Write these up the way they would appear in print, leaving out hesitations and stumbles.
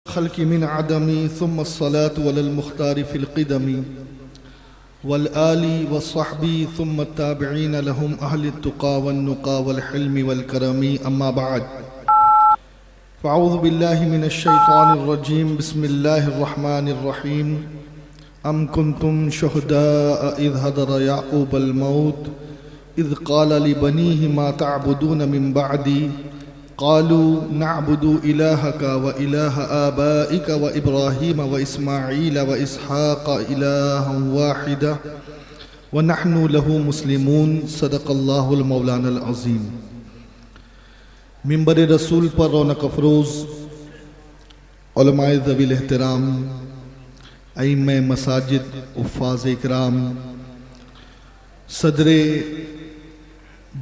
خلق من عدم ثم الصلاة على المختار في القدم والآل والصحب ثم التابعين لهم أهل التقى والنقى والحلم والكرم أما بعد فأعوذ بالله من الشيطان الرجيم بسم الله الرحمن الرحيم أم كنتم شهداء إذ حضر يعقوب الموت إذ قال لبنيه ما تعبدون من بعدي قالوا نعبد إلهك وإله آبائك وإبراهيم وإسماعيل وإسحاق إلها واحدا ونحن له مسلمون صدق الله المولانا العظيم. منبر رسول پر رونق افروز علماء ذوی الاحترام، ائمہ مساجد، حفاظ اکرام، صدر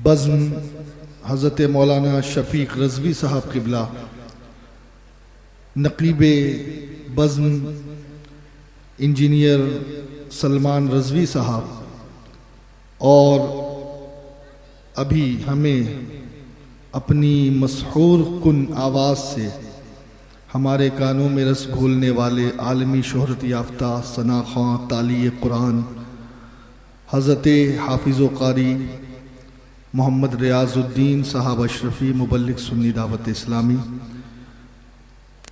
بزم حضرت مولانا شفیق رضوی صاحب قبلہ، نقیب بزم انجینئر سلمان رضوی صاحب، اور ابھی ہمیں اپنی مسحور کن آواز سے ہمارے کانوں میں رس گھولنے والے عالمی شہرت یافتہ ثنا خواں تالی قرآن حضرت حافظ و قاری محمد ریاض الدین صاحب اشرفی مبلغ سنی دعوت اسلامی،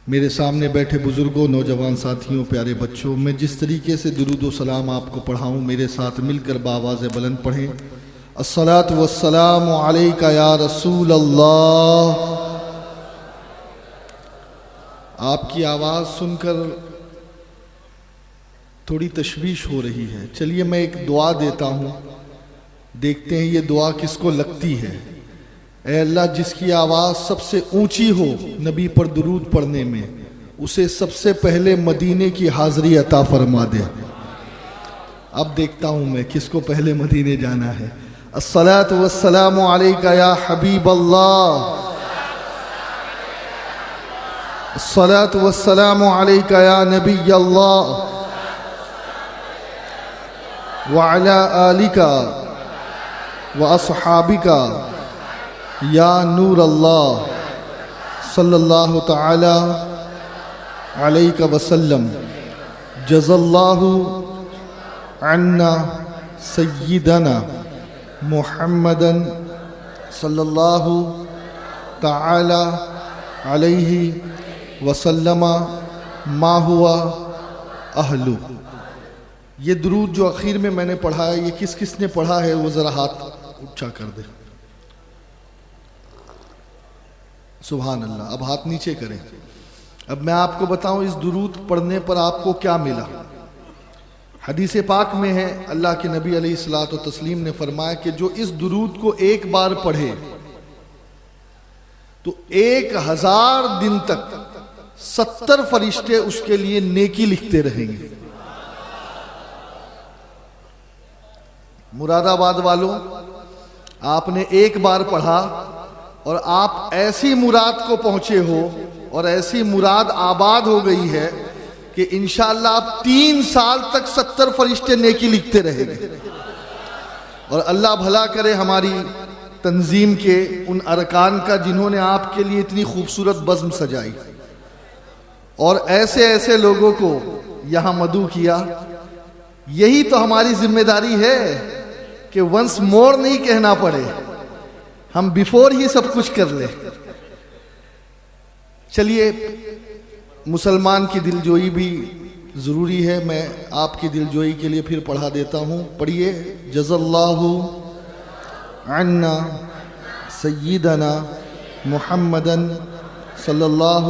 میرے سامنے بیٹھے بزرگوں، نوجوان ساتھیوں، پیارے بچوں، میں جس طریقے سے درود و سلام آپ کو پڑھاؤں میرے ساتھ مل کر بآواز بلند پڑھیں۔ الصلاۃ والسلام علیکہ یا رسول اللہ۔ آپ کی آواز سن کر تھوڑی تشویش ہو رہی ہے، چلیے میں ایک دعا دیتا ہوں، دیکھتے ہیں یہ دعا کس کو لگتی ہے۔ اے اللہ، جس کی آواز سب سے اونچی ہو نبی پر درود پڑھنے میں، اسے سب سے پہلے مدینے کی حاضری عطا فرما دے۔ اب دیکھتا ہوں میں کس کو پہلے مدینے جانا ہے۔ الصلاۃ والسلام علیکہ یا حبیب اللہ، الصلاۃ والسلام علیکہ یا نبی اللہ، وعلی آلک وَأَصْحَابِكَ یا نور اللہ صلی اللہ تعالی علیہ وسلم۔ جز اللہ عنا سیدنا محمدا صلی اللہ تعالی علیہ وسلم ما ہوا اہلو۔ یہ درود جو اخیر میں نے پڑھا ہے، یہ کس کس نے پڑھا ہے وہ ذرا ہاتھ اونچا کر دے۔ سبحان اللہ۔ اب ہاتھ نیچے کریں۔ اب میں آپ کو بتاؤں اس درود پڑھنے پر آپ کو کیا ملا۔ حدیث پاک میں ہے، اللہ کے نبی علیہ الصلوۃ والتسلیم نے فرمایا کہ جو اس درود کو ایک بار پڑھے تو 1000 دن تک 70 فرشتے اس کے لیے نیکی لکھتے رہیں گے۔ مراد آباد والوں، آپ نے ایک بار پڑھا اور آپ ایسی مراد کو پہنچے ہو اور ایسی مراد آباد ہو گئی ہے کہ انشاءاللہ آپ 3 سال تک 70 فرشتے نیکی لکھتے رہیں گے۔ اور اللہ بھلا کرے ہماری تنظیم کے ان ارکان کا جنہوں نے آپ کے لیے اتنی خوبصورت بزم سجائی اور ایسے ایسے لوگوں کو یہاں مدعو کیا۔ یہی تو ہماری ذمہ داری ہے کہ ونس مور نہیں کہنا پڑے، ہم بیفور ہی سب کچھ کر لیں۔ چلیے، مسلمان کی دلجوئی بھی ضروری ہے، میں آپ کی دلجوئی کے لیے پھر پڑھا دیتا ہوں۔ پڑھیے۔ جز اللہ عنا سیدنا محمدا صلی اللہ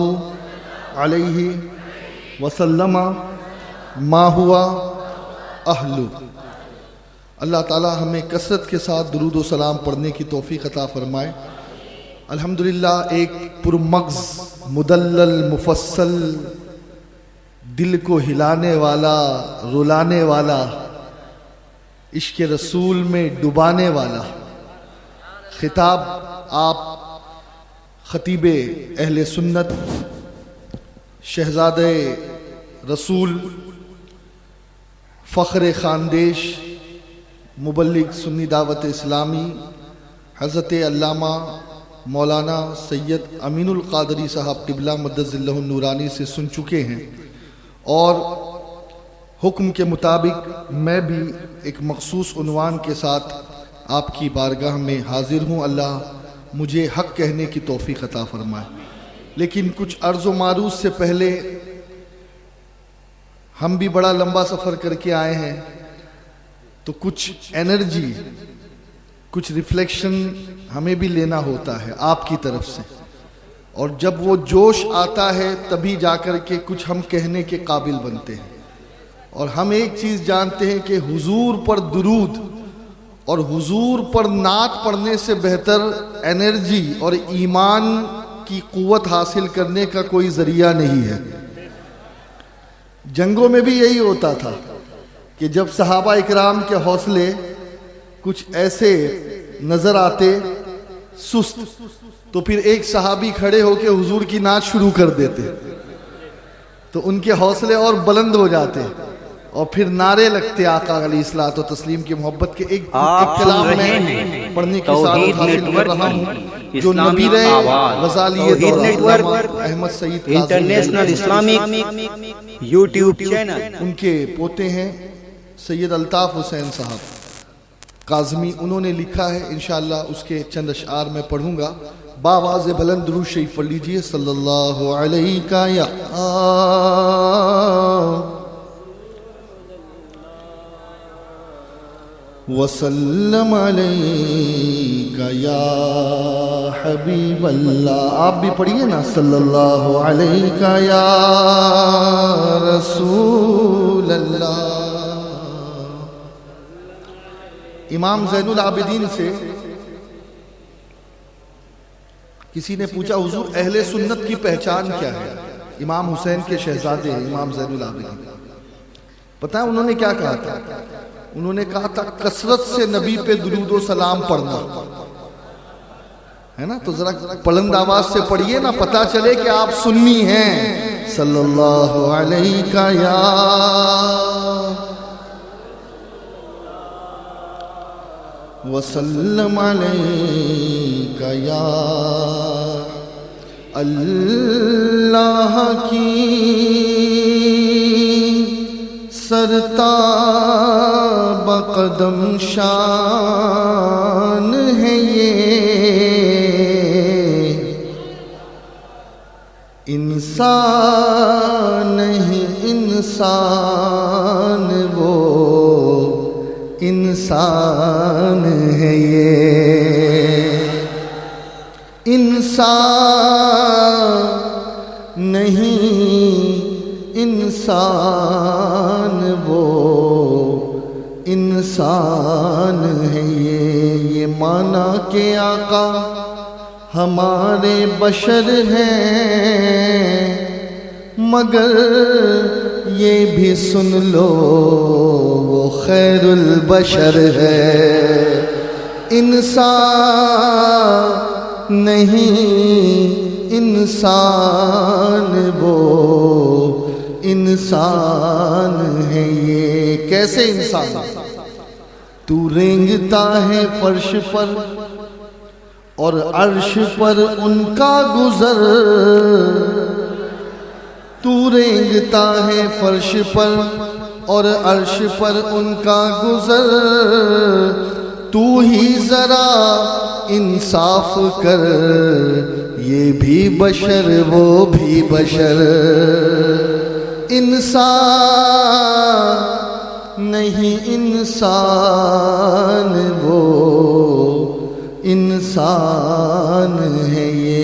علیہ وسلم ما ہوا اہلو۔ اللہ تعالی ہمیں کثرت کے ساتھ درود و سلام پڑھنے کی توفیق عطا فرمائے۔ الحمدللہ، ایک پرمغز، مدلل، مفصل، دل کو ہلانے والا، رلانے والا، عشق رسول میں ڈبانے والا خطاب آپ خطیب اہل سنت، شہزادہ رسول، فخر خاندیش، مبلغ سنی دعوت اسلامی حضرت علامہ مولانا سید امین القادری صاحب قبلہ مدد اللہ النورانی سے سن چکے ہیں، اور حکم کے مطابق میں بھی ایک مخصوص عنوان کے ساتھ آپ کی بارگاہ میں حاضر ہوں۔ اللہ مجھے حق کہنے کی توفیق عطا فرمائے۔ لیکن کچھ عرض و معروض سے پہلے ہم بھی بڑا لمبا سفر کر کے آئے ہیں، تو کچھ انرجی، کچھ ریفلیکشن ہمیں بھی لینا ہوتا ہے آپ کی طرف سے، اور جب وہ جوش آتا ہے تبھی جا کر کے کچھ ہم کہنے کے قابل بنتے ہیں۔ اور ہم ایک چیز جانتے ہیں کہ حضور پر درود اور حضور پر نعت پڑھنے سے بہتر انرجی اور ایمان کی قوت حاصل کرنے کا کوئی ذریعہ نہیں ہے۔ جنگوں میں بھی یہی ہوتا تھا کہ جب صحابہ اکرام کے حوصلے کچھ ایسے نظر آتے سست، تو پھر ایک صحابی کھڑے ہو کے حضور کی نعت شروع کر دیتے، تو ان کے حوصلے اور بلند ہو جاتے، اور پھر نعرے لگتے آقا علیہ الصلوۃ والتسلیم کی محبت کے۔ ایک کلام میں پڑھنے کی سعادت حاصل کر رہا ہوں جو نبی غزالی دور احمد سعید انٹرنیشنل اسلامک یوٹیوب چینل، ان کے پوتے ہیں سید الطاف حسین صاحب کاظمی، انہوں نے لکھا ہے، انشاءاللہ اس کے چند اشعار میں پڑھوں گا۔ باواز بلند درود شریف پڑھ لیجئے۔ صلی اللہ علیہ یا وسلم علیک یا حبیب اللہ۔ آپ بھی پڑھیے نا، صلی اللہ علیہ یا رسول اللہ۔ امام زین العابدین سے کسی نے پوچھا، حضور اہل سنت کی پہچان کیا ہے؟ امام حسین کے شہزادے امام زین العابدین، پتہ ہے انہوں نے کیا کہا تھا؟ انہوں نے کہا تھا کثرت سے نبی پہ درود و سلام پڑھنا ہے نا۔ تو ذرا بلند آواز سے پڑھیے نا، پتہ چلے کہ آپ سنی ہیں۔ صلی اللہ علیہ یا وسلم علیک یا اللہ کی سرتاب قدم شان ہے یہ، انسان نہیں انسان وہ انسان ہے یہ، انسان نہیں انسان وہ انسان ہے یہ مانا کہ آقا ہمارے بشر ہیں، مگر یہ بھی سن لو وہ خیر البشر ہے، انسان نہیں انسان وہ انسان ہے یہ۔ کیسے انسان؟ تو رینگتا ہے فرش پر اور عرش پر ان کا گزر، تو رینگتا ہے فرش پر اور عرش پر ان کا گزر، تو ہی ذرا انصاف کر، یہ بھی بشر وہ بھی بشر، انسان نہیں انسان وہ انسان ہے یہ۔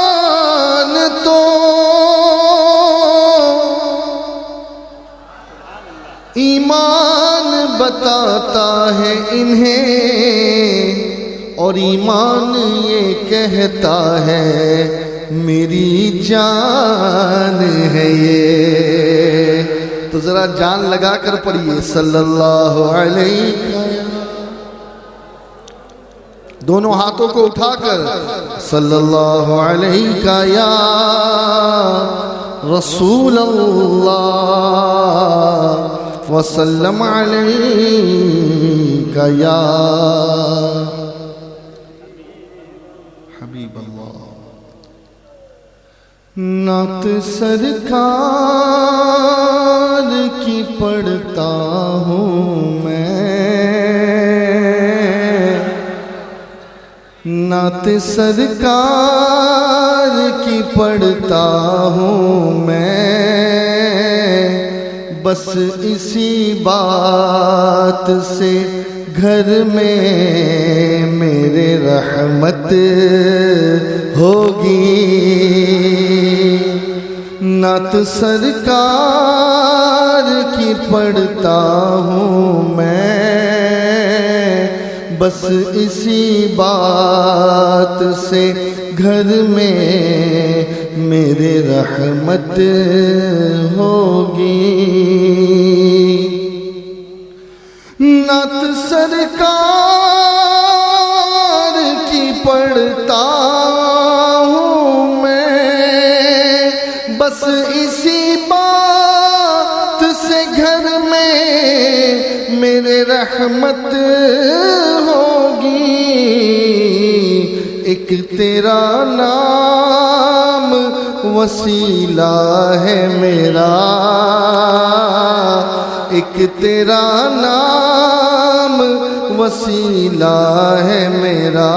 قرآن تو ایمان بتاتا ہے انہیں، اور ایمان یہ کہتا ہے میری جان ہے یہ۔ تو ذرا جان لگا کر پڑھیے صلی اللہ علیہ۔ دونوں ہاتھوں کو اٹھا کر صلی اللہ علیہ یا رسول اللہ وسلم علیہ یا حبیب اللہ۔ نعت سرکار کی پڑھتا ہوں میں، نعت سرکار کی پڑھتا ہوں میں، بس اسی بات سے گھر میں میرے رحمت ہوگی۔ نعت سرکار کی پڑھتا ہوں میں، بس اسی بات سے گھر میں میرے رحمت ہوگی۔ نعت سرکار کی پڑھتا ہوں میں، بس اسی بات سے گھر میں میرے رحمت ہوگی۔ ایک تیرا نام وسیلہ ہے میرا، ایک تیرا نام وسیلہ ہے میرا،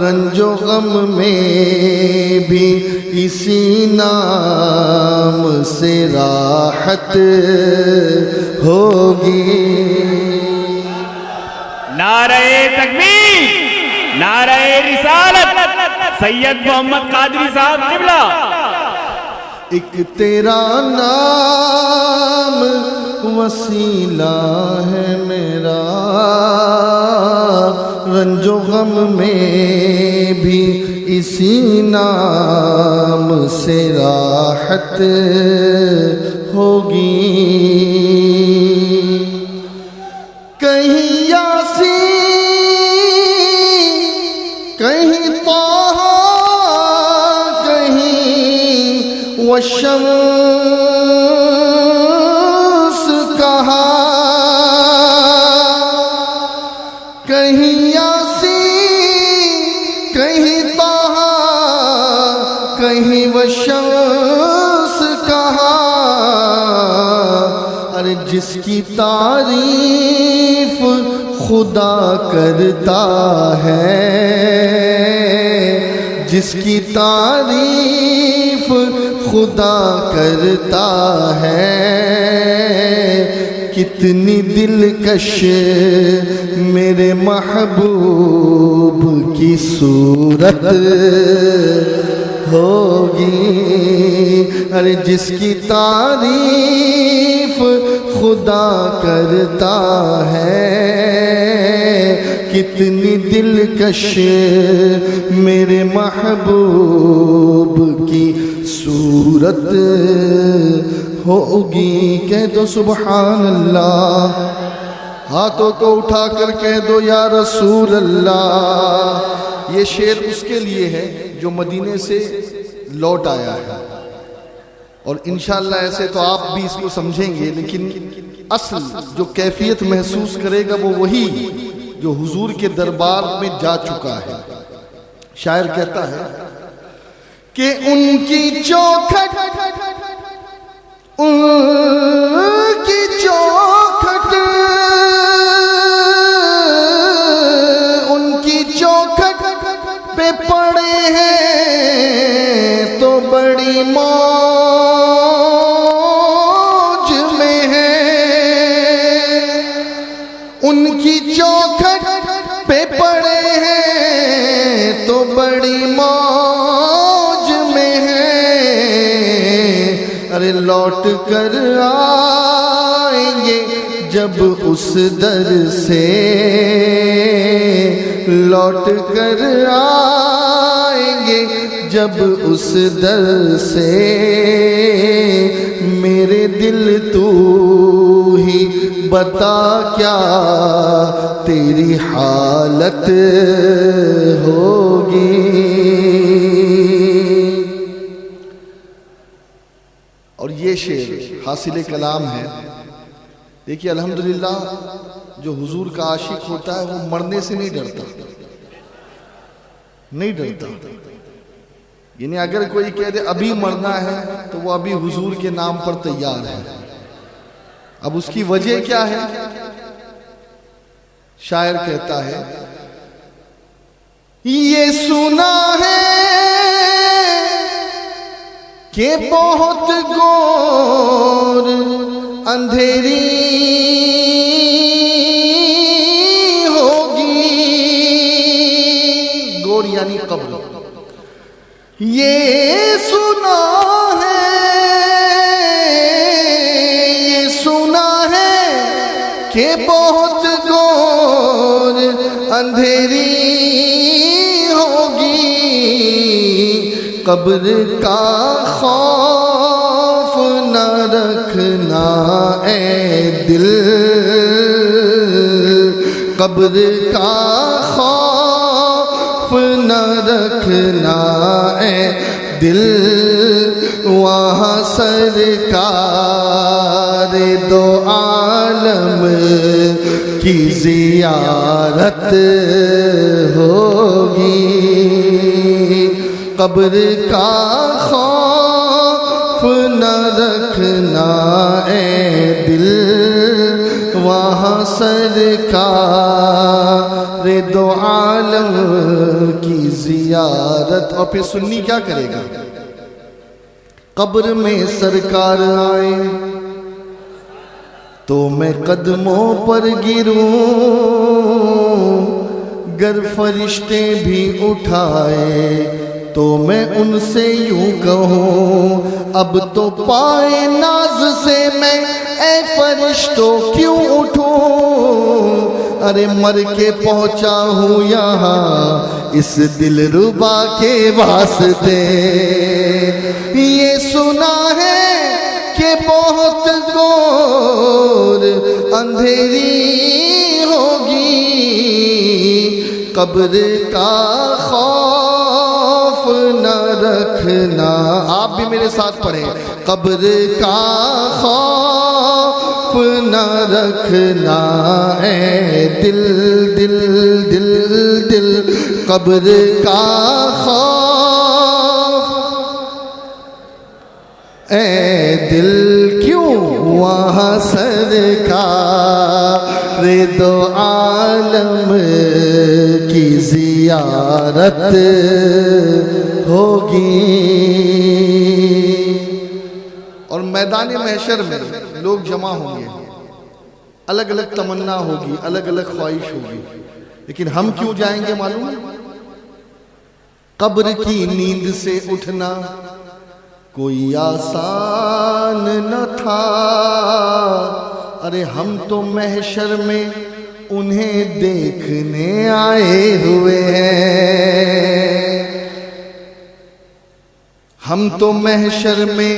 رنج و غم میں بھی اسی نام سے راحت ہوگی۔ نعرہ تکبیر، نعرہ رسالت، سید محمد قادری صاحب قبلہ۔ ایک تیرا نام وسیلہ ہے میرا، رنج و غم میں بھی اسی نام سے راحت ہوگی۔ کہیں یاسین، کہیں طٰہٰ، کہیں والشمس کہا، کہیں یاسین، کہیں طٰہٰ، کہیں والشمس کہا۔ ارے جس کی تعریف خدا کرتا ہے، جس کی تعریف خدا کرتا ہے، کتنی دلکش میرے محبوب کی صورت ہوگی۔ ارے جس کی تعریف خدا کرتا ہے، کتنی دلکش میرے محبوب کی صورت ہوگی۔ کہہ دو سبحان اللہ، ہاتھوں کو اٹھا کر کہہ دو یا رسول اللہ۔ یہ شعر اس کے لیے ہے جو مدینے سے لوٹ آیا ہے، اور انشاءاللہ ایسے تو آپ بھی اس کو سمجھیں گے، لیکن اصل جو کیفیت محسوس کرے گا وہ وہی جو حضور کے دربار میں جا چکا ہے۔ شاعر کہتا ہے کہ ان کی چوکھٹ، ان کی چوکھٹ، ان کی چوکھٹ پہ پڑے ہیں تو بڑی موج میں ہیں، ان کی چوکھٹ پہ پڑے ہیں تو بڑی موج میں ہیں۔ ارے لوٹ کر آئیں گے جب اس در سے، لوٹ کر آئیں گے جب اس در سے، میرے دل تو ہی بتا کیا تیری حالت ہوگی. اور یہ شعر حاصل کلام ہے. دیکھیے الحمدللہ جو حضور کا عاشق ہوتا ہے وہ مرنے سے نہیں ڈرتا، نہیں ڈرتا. یعنی اگر کوئی کہہ دے ابھی مرنا ہے تو وہ ابھی حضور کے نام پر تیار ہے. اب اس کی وجہ کیا ہے؟ شاعر کہتا ہے یہ سنا ہے کہ بہت گور اندھیری ہوگی. گور یعنی قبر. یہ سنا ہے، یہ سنا ہے کہ بہت گور اندھیری ہوگی. قبر کا خوف نہ رکھنا اے دل، قبر کا خوف نہ رکھنا اے دل. وہاں سرکار دو عالم کی زیارت ہوگی. قبر کا خوف نہ رکھنا اے دل، وہاں سرکار دو عالم کی زیارت. اور پھر سنی کیا کرے گا؟ قبر میں سرکار آئے تو میں قدموں پر گروں، گر فرشتے بھی اٹھائے تو میں ان سے یوں کہوں اب تو پائے ناز سے میں اے فرشتوں کیوں اٹھوں. ارے مر کے پہنچا ہوں یہاں اس دل ربا کے واسطے. یہ سنا ہے کہ بہت گور اندھیری ہوگی. قبر کا خوف نہ رکھنا. آپ بھی میرے ساتھ پڑھیں. قبر کا خوف نہ رکھنا اے دل دل دل دل. قبر کا خوف اے دل کیوں؟ وہاں سرکار دو عالم کی زیارت ہوگی. اور میدان محشر میں لوگ جمع ہوں گے، الگ الگ تمنا ہوگی، الگ الگ خواہش ہوگی، لیکن ہم کیوں جائیں گے معلوم ہے؟ قبر کی نیند سے اٹھنا کوئی آسان نہ تھا. ارے ہم تو محشر میں انہیں دیکھنے آئے ہوئے ہیں. ہم تو محشر میں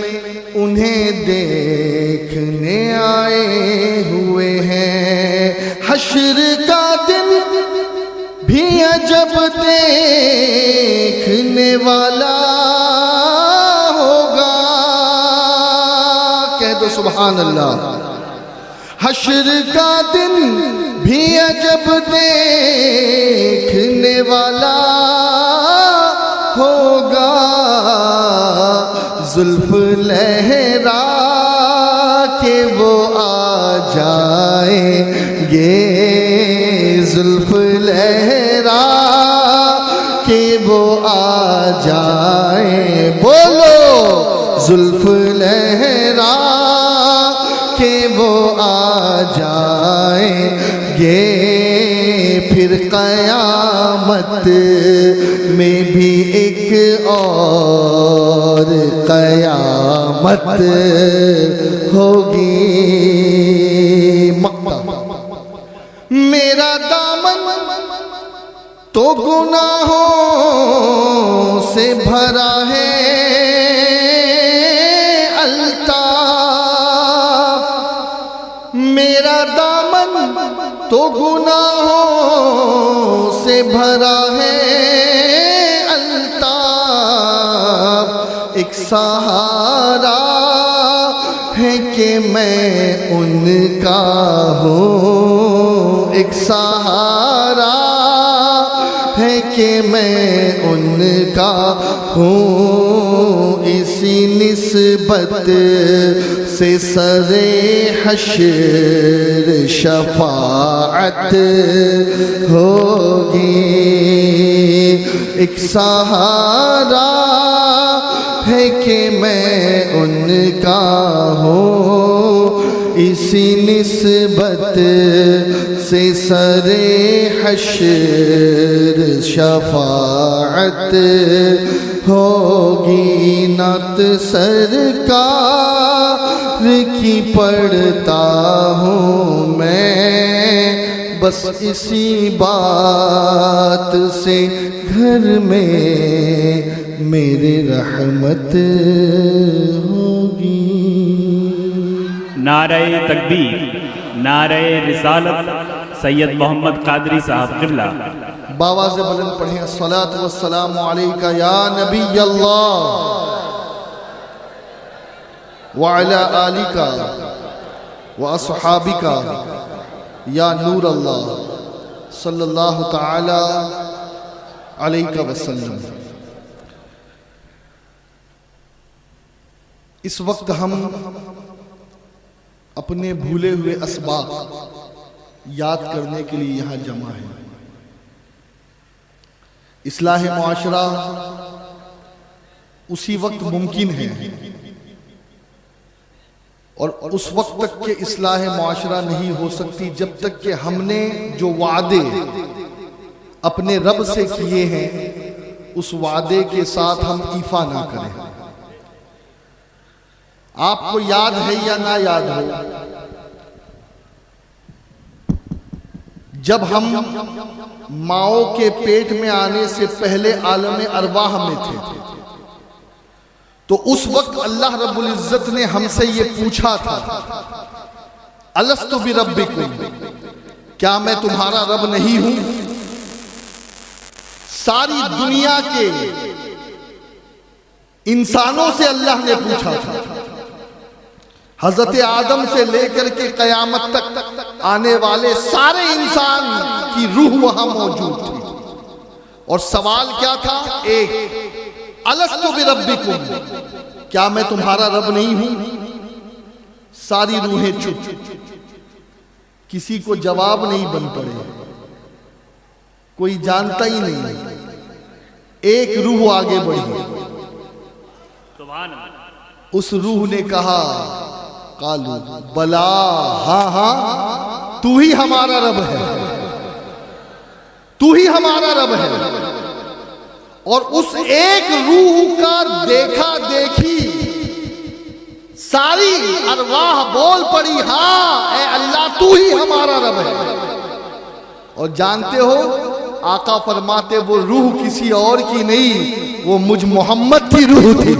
انہیں دیکھنے آئے ہوئے ہیں. حشر کا دن بھی عجب دیکھنے والا ہوگا. کہہ دو سبحان اللہ. حشر کا دن بھی عجب دیکھنے والا ہوگا. زلف لہرا کے وہ آ جائیں گے، زلف لہرا کے وہ آ جائیں. بولو زلف لہرا کہ وہ آ جائیں گے. پھر قیامت میں بھی ایک اور قیامت ہوگی. مقطع. میرا دامن تو گناہوں سے بھرا ہے الطاف. میرا دامن تو گناہوں سے بھرا ہے الطاف، ایک سہارا ہے کہ میں ان کا ہوں، ایک سہارا ہے کہ میں ان کا ہوں، اسی نسبت سے سر حشر شفاعت ہوگی، ایک سہارا ہے کہ میں ان کا ہوں، اسی نسبت سے سر حشر شفاعت ہوگی، نعت سرکار کی پڑھتا ہوں میں، بس اسی بات سے گھر میں میرے رحمت ہوگی۔ نعرہ تکبیر، نعرہ رسالت، سید محمد قادری صاحب قبلہ۔ باواز بلند پڑھیں، الصلاۃ والسلام علیکہ یا نبی اللہ وعلی آلکہ واصحابکہ یا نور اللہ صلی اللہ تعالی علیہ وسلم۔ اس وقت ہم اپنے بھولے ہوئے اسباق یاد کرنے کے لیے یہاں جمع ہیں۔ اصلاح معاشرہ اسی وقت ممکن ہے اور اس وقت تک کہ اصلاح معاشرہ نہیں ہو سکتی جب تک کہ ہم نے جو وعدے اپنے رب سے کیے ہیں اس وعدے کے ساتھ ہم ایفا نہ کریں۔ آپ کو یاد ہے یا نہ یاد ہو، جب ہم ماؤں کے پیٹ میں آنے سے پہلے عالم ارواح میں تھے تو اس وقت اللہ رب العزت نے ہم سے یہ پوچھا تھا، الست بربکم، کیا میں تمہارا رب نہیں ہوں؟ ساری دنیا کے انسانوں سے اللہ نے پوچھا تھا، حضرت آدم سے لے کر کے قیامت تک آنے والے سارے انسان کی روح وہاں موجود تھی، اور سوال کیا تھا؟ ایک، الست بربکم، کیا میں تمہارا رب نہیں ہوں؟ ساری روحیں چپ، کسی کو جواب نہیں بن پڑے، کوئی جانتا ہی نہیں۔ ایک روح آگے بڑھی، اس روح نے کہا، قالوا بلا، ہاں ہاں تو ہی ہمارا رب ہے، تو ہی ہمارا رب ہے۔ اور اس ایک روح کا دیکھا دیکھی ساری ارواح بول پڑی، ہاں اے اللہ تو ہی ہمارا رب ہے۔ اور جانتے ہو آقا فرماتے وہ روح کسی اور کی نہیں، وہ مجھ محمد کی روح تھی۔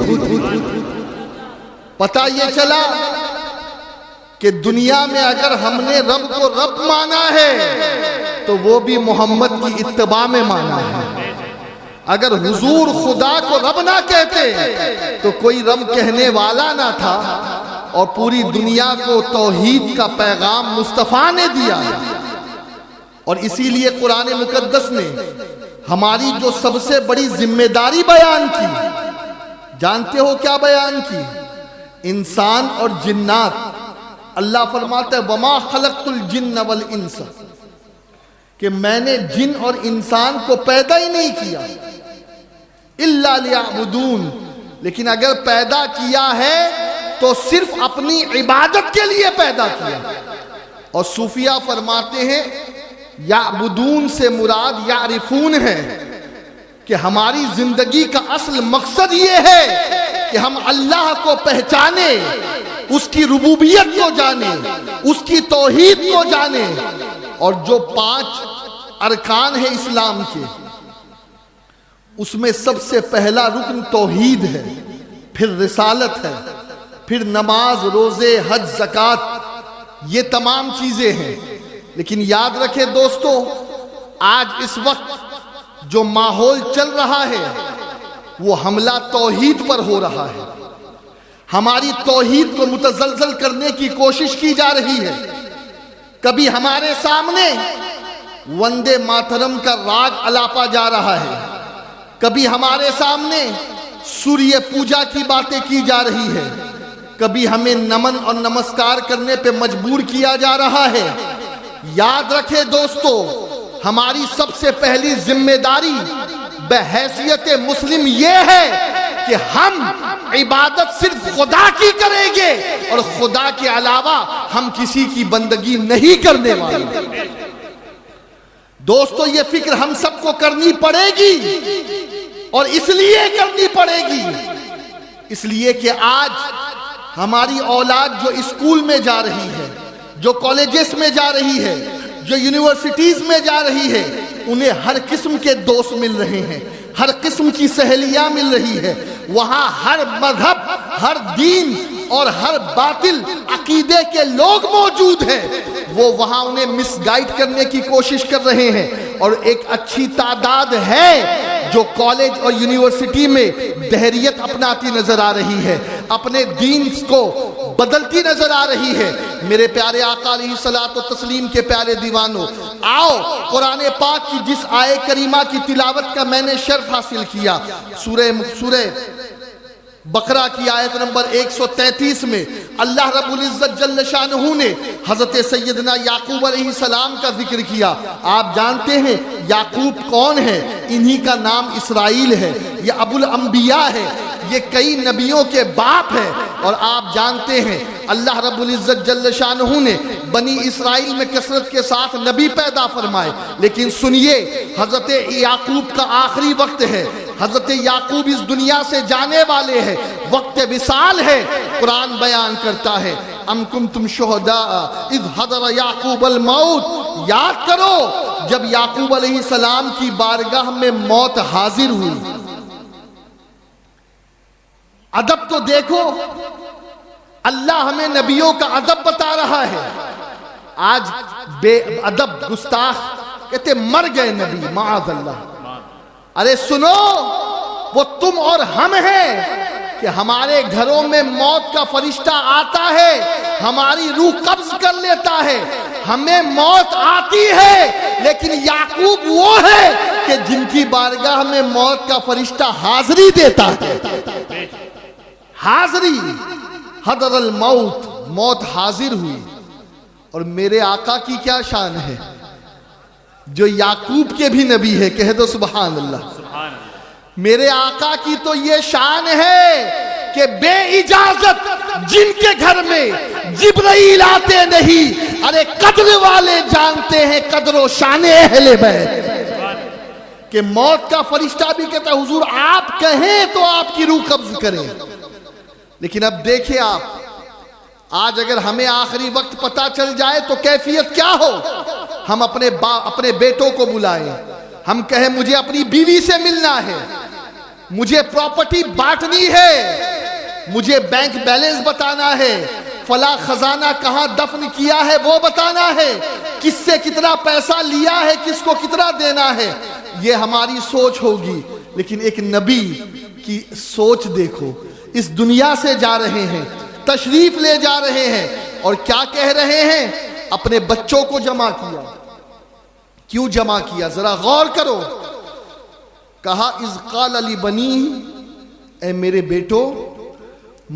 پتہ یہ چلا کہ دنیا میں اگر ہم نے رب کو رب مانا ہے تو وہ بھی محمد کی اتباع میں مانا ہے۔ اگر حضور خدا کو رب نہ کہتے تو کوئی رب کہنے والا نہ تھا، اور پوری دنیا کو توحید کا پیغام مصطفیٰ نے دیا۔ اور اسی لیے قرآن مقدس نے ہماری جو سب سے بڑی ذمہ داری بیان کی، جانتے ہو کیا بیان کی؟ انسان اور جنات، اللہ فرماتا ہے وَمَا خَلَقْتُ الْجِنَّ وَالْإِنسَ، کہ میں نے جن اور انسان کو پیدا ہی نہیں کیا، إِلَّا لِيَعْبُدُونَ، لیکن اگر پیدا کیا ہے تو صرف اپنی عبادت کے لیے پیدا کیا۔ اور صوفیہ فرماتے ہیں یعبدون سے مراد یعرفون ہے، کہ ہماری زندگی کا اصل مقصد یہ ہے کہ ہم اللہ کو پہچانیں، اس کی ربوبیت کو جانیں، اس کی توحید کو جانیں۔ اور جو 5 ارکان ہیں اسلام کے، اس میں سب سے پہلا رکن توحید ہے، پھر رسالت ہے، پھر نماز، روزے، حج، زکوٰۃ، یہ تمام چیزیں ہیں۔ لیکن یاد رکھے دوستو، آج اس وقت جو ماحول چل رہا ہے وہ حملہ توحید پر ہو رہا ہے. ہماری توحید کو متزلزل کرنے کی کوشش کی جا رہی ہے. کبھی ہمارے سامنے وندے ماترم کا راگ الاپا جا رہا ہے، کبھی ہمارے سامنے سوریہ پوجا کی باتیں کی جا رہی ہے، کبھی ہمیں نمن اور نمسکار کرنے پہ مجبور کیا جا رہا ہے. یاد رکھے دوستو، ہماری سب سے پہلی ذمہ داری بحیثیت مسلم یہ ہے کہ ہم عبادت صرف خدا کی کریں گے اور خدا کے علاوہ ہم کسی کی بندگی نہیں کرنے والے. دوستو یہ فکر ہم سب کو کرنی پڑے گی، اور اس لیے کرنی پڑے گی اس لیے کہ آج ہماری اولاد جو اسکول میں جا رہی ہے، جو کالجز میں جا رہی ہے، جو یونیورسٹیز میں جا رہی ہے، انہیں ہر قسم کے دوست مل رہے ہیں، ہر قسم کی سہیلیاں مل رہی ہے. وہاں ہر مذہب، ہر دین اور ہر باطل عقیدے کے لوگ موجود ہیں. وہ وہاں انہیں مس گائیڈ کرنے کی کوشش کر رہے ہیں، اور ایک اچھی تعداد ہے جو کالج اور یونیورسٹی میں دہریت اپناتی نظر آ رہی ہے، اپنے دین کو بدلتی نظر آ رہی ہے. میرے پیارے آقا علیہ الصلوۃ والتسلیم کے پیارے دیوانوں، آؤ قرآن پاک کی جس آیے کریمہ کی تلاوت کا میں نے شرف حاصل کیا، سورہ بقرہ کی آیت نمبر 133 میں اللہ رب العزت جل شانہ نے حضرت سیدنا یعقوب علیہ السلام کا ذکر کیا. آپ جانتے ہیں یعقوب کون ہے؟ انہی کا نام اسرائیل ہے، یہ ابو الانبیاء ہے، یہ کئی نبیوں کے باپ ہے. اور آپ جانتے ہیں اللہ رب العزت جل شانہ نے بنی اسرائیل میں کثرت کے ساتھ نبی پیدا فرمائے. لیکن سنیے، حضرت یعقوب کا آخری وقت ہے، حضرت یعقوب اس دنیا سے جانے والے ہیں، وقت وصال ہے. قرآن بیان کرتا ہے ام کنتم شہداء اذ حضر یعقوب الموت. یاد کرو جب یعقوب علیہ السلام کی بارگاہ میں موت حاضر ہوئی. ادب تو دیکھو، اللہ ہمیں نبیوں کا ادب بتا رہا ہے. آج بے ادب گستاخ کہتے مر گئے نبی، معاذ اللہ. ارے سنو، وہ تم اور ہم ہیں کہ ہمارے گھروں میں موت کا فرشتہ آتا ہے، ہماری روح قبض کر لیتا ہے، ہمیں موت آتی ہے. لیکن یعقوب وہ ہے کہ جن کی بارگاہ میں موت کا فرشتہ حاضری دیتا ہے. حاضری، حضر الموت، موت حاضر ہوئی. اور میرے آقا کی کیا شان ہے جو یعقوب کے بھی نبی ہے، کہہ دو سبحان اللہ. میرے آقا کی تو یہ شان ہے کہ بے اجازت جن کے گھر میں جبرائیل آتے نہیں، ارے قدر والے جانتے ہیں قدر و شان اہل بیت، کہ موت کا فرشتہ بھی کہتا ہے حضور آپ کہیں تو آپ کی روح قبض کریں. لیکن اب دیکھیں آپ، آج اگر ہمیں آخری وقت پتا چل جائے تو کیفیت کیا ہو. ہم اپنے بیٹوں کو بلائیں، ہم کہیں مجھے اپنی بیوی سے ملنا ہے، مجھے پراپرٹی بانٹنی ہے، مجھے بینک بیلنس بتانا ہے، فلاں خزانہ کہاں دفن کیا ہے وہ بتانا ہے، کس سے کتنا پیسہ لیا ہے، کس کو کتنا دینا ہے. یہ ہماری سوچ ہوگی. لیکن ایک نبی کی سوچ دیکھو، اس دنیا سے جا رہے ہیں، تشریف لے جا رہے ہیں، اور کیا کہہ رہے ہیں؟ اپنے بچوں کو جمع کیا. کیوں جمع کیا؟ ذرا غور کرو. کہا اذ قال لبنی، اے میرے بیٹو،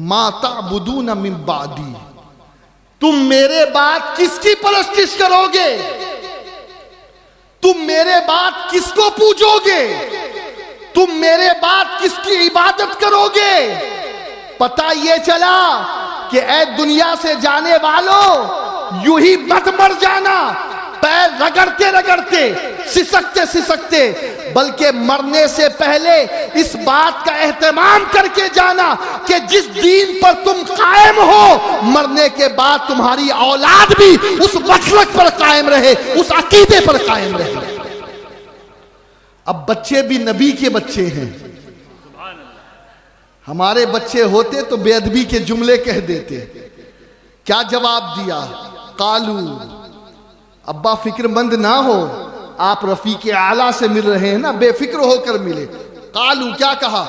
ما تعبدون من بعدی، تم میرے بعد کس کی پرستش کرو گے؟ تم میرے بعد کس کو پوجو گے؟ تم میرے بعد کس کی عبادت کرو گے؟ پتہ یہ چلا کہ اے دنیا سے جانے والوں، یوں ہی مت مر جانا پیر رگڑتے رگڑتے، سسکتے سسکتے، بلکہ مرنے سے پہلے اس بات کا اہتمام کر کے جانا کہ جس دین پر تم قائم ہو، مرنے کے بعد تمہاری اولاد بھی اس مسلک پر قائم رہے، اس عقیدے پر قائم رہے. اب بچے بھی نبی کے بچے ہیں. ہمارے بچے ہوتے تو بے ادبی کے جملے کہہ دیتے. کیا جواب دیا؟ قالو ابا فکر مند نہ ہو، آپ رفیق اعلیٰ سے مل رہے ہیں نا، بے فکر ہو کر ملے. قالو کیا کہا؟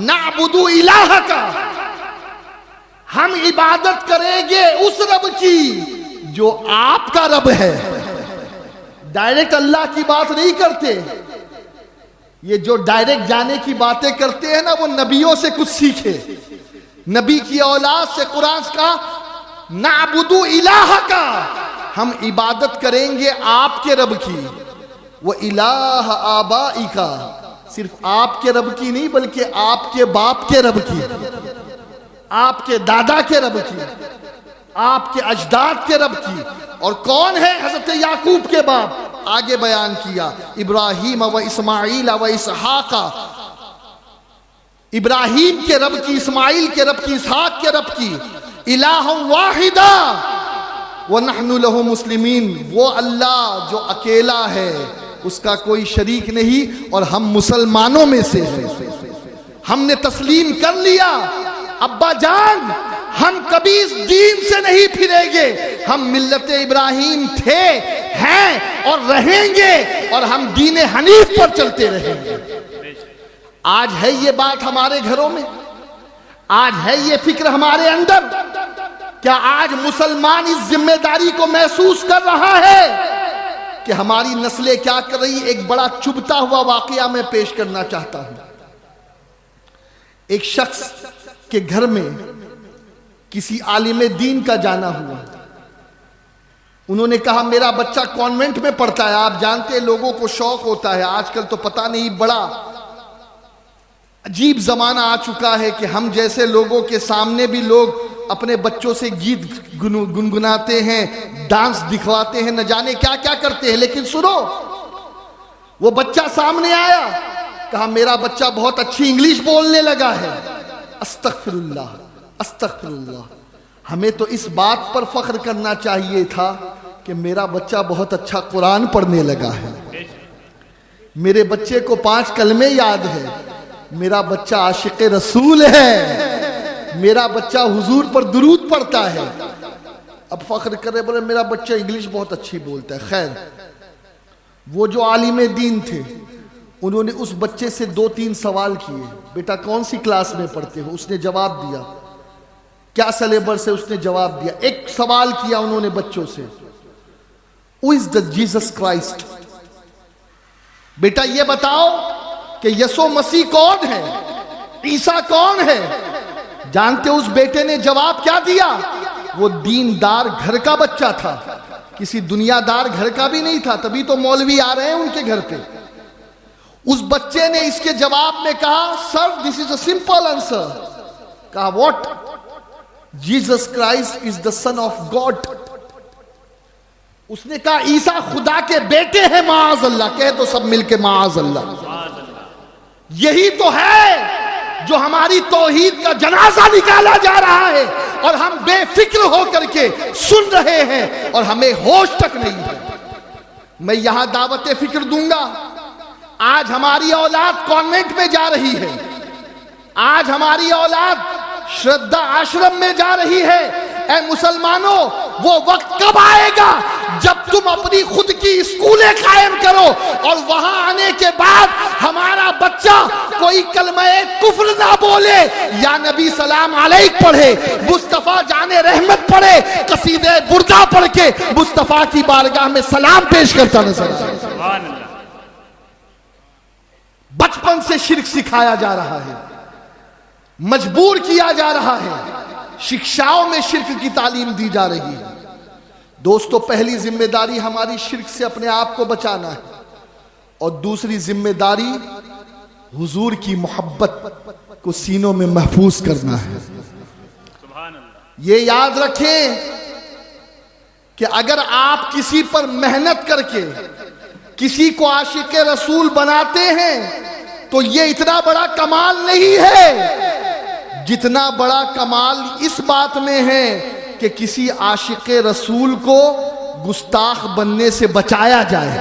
نعبد الہک، ہم عبادت کریں گے اس رب کی جو آپ کا رب ہے. ڈائریکٹ اللہ کی بات نہیں کرتے. یہ جو ڈائریکٹ جانے کی باتیں کرتے ہیں نا، وہ نبیوں سے کچھ سیکھے. نبی کی اولاد سے قرآن کا نعبد الہک، ہم عبادت کریں گے آپ کے رب کی. وہ الہ آبائک، صرف آپ کے رب کی نہیں بلکہ آپ کے باپ کے رب کی، آپ کے دادا کے رب کی، آپ کے اجداد کے رب کی. اور کون ہے؟ حضرت یعقوب کے باپ. آگے بیان کیا ابراہیم و اسماعیل و اسحاق، ابراہیم کے رب کی، اسماعیل کے رب کی، اسحاق کے رب کی. الہ واحدہ ونحن لہ مسلمین، وہ اللہ جو اکیلا ہے، اس کا کوئی شریک نہیں، اور ہم مسلمانوں میں سے ہیں. ہم نے تسلیم کر لیا. ابا جان، ہم کبھی اس دین سے نہیں پھریں گے. ہم ملت ابراہیم تھے، ہیں اور رہیں گے، اور ہم دین حنیف پر چلتے رہیں گے. آج ہے یہ بات ہمارے گھروں میں؟ آج ہے یہ فکر ہمارے اندر؟ کیا آج مسلمان اس ذمہ داری کو محسوس کر رہا ہے کہ ہماری نسلیں کیا کر رہی؟ ایک بڑا چبھتا ہوا واقعہ میں پیش کرنا چاہتا ہوں. ایک شخص کے گھر میں کسی عالم دین کا جانا ہوا. انہوں نے کہا میرا بچہ کانوینٹ میں پڑھتا ہے. آپ جانتے ہیں لوگوں کو شوق ہوتا ہے. آج کل تو پتہ نہیں بڑا عجیب زمانہ آ چکا ہے کہ ہم جیسے لوگوں کے سامنے بھی لوگ اپنے بچوں سے گیت گنگناتے ہیں، ڈانس دکھواتے ہیں، نہ جانے کیا کیا کرتے ہیں. لیکن سنو، وہ بچہ سامنے آیا، کہا میرا بچہ بہت اچھی انگلش بولنے لگا ہے. استغفر اللہ، استغفر اللہ. ہمیں تو اس بات پر فخر کرنا چاہیے تھا کہ میرا بچہ بہت اچھا قرآن پڑھنے لگا ہے، میرے بچے کو 5 کلمے یاد ہے، میرا بچہ عاشق رسول ہے، میرا بچہ حضور پر درود پڑھتا ہے. اب فخر کرے بولے میرا بچہ انگلش بہت اچھی بولتا ہے. خیر، وہ جو عالم دین تھے انہوں نے اس بچے سے 2-3 سوال کیے. بیٹا کون سی کلاس میں پڑھتے ہو؟ اس نے جواب دیا. کیا سلیبس ہے؟ اس نے جواب دیا. ایک سوال کیا انہوں نے بچوں سے، Who is the Jesus Christ؟ بیٹا یہ بتاؤ کہ یسوع مسیح کون ہے، عیسیٰ کون ہے؟ جانتے اس بیٹے نے جواب کیا دیا؟ وہ دیندار گھر کا بچہ تھا، کسی دنیا دار گھر کا بھی نہیں تھا، تبھی تو مولوی آ رہے ہیں ان کے گھر پہ. اس بچے نے اس کے جواب میں کہا sir this is a simple answer. کہا what? Jesus Christ is the son of God. اس نے کہا عیسیٰ خدا کے بیٹے ہیں. معاذ اللہ. کہے تو سب مل کے معاذ اللہ. یہی تو ہے جو ہماری توحید کا جنازہ نکالا جا رہا ہے، اور ہم بے فکر ہو کر کے سن رہے ہیں اور ہمیں ہوش تک نہیں ہے. میں یہاں دعوت فکر دوں گا. آج ہماری اولاد کانوینٹ میں جا رہی ہے، آج ہماری اولاد شردھا آشرم میں جا رہی ہے. اے مسلمانوں، وہ وقت کب آئے گا جب تم اپنی خود کی اسکولیں قائم کرو اور وہاں آنے کے بعد ہمارا بچہ کوئی کلمہ کفر نہ بولے، یا نبی سلام علیک پڑھے، مصطفیٰ جان رحمت پڑھے، قصیدہ بردہ پڑھ کے مصطفیٰ کی بارگاہ میں سلام پیش کرتا نظر آئے. سبحان اللہ. بچپن سے شرک سکھایا جا رہا ہے، مجبور کیا جا رہا ہے، شکشاؤں میں شرک کی تعلیم دی جا رہی ہے. دوستو، پہلی ذمہ داری ہماری شرک سے اپنے آپ کو بچانا ہے، اور دوسری ذمہ داری حضور کی محبت کو سینوں میں محفوظ کرنا ہے. یہ یاد رکھیں کہ اگر آپ کسی پر محنت کر کے کسی کو عاشق رسول بناتے ہیں تو یہ اتنا بڑا کمال نہیں ہے جتنا بڑا کمال اس بات میں ہے کہ کسی عاشق رسول کو گستاخ بننے سے بچایا جائے.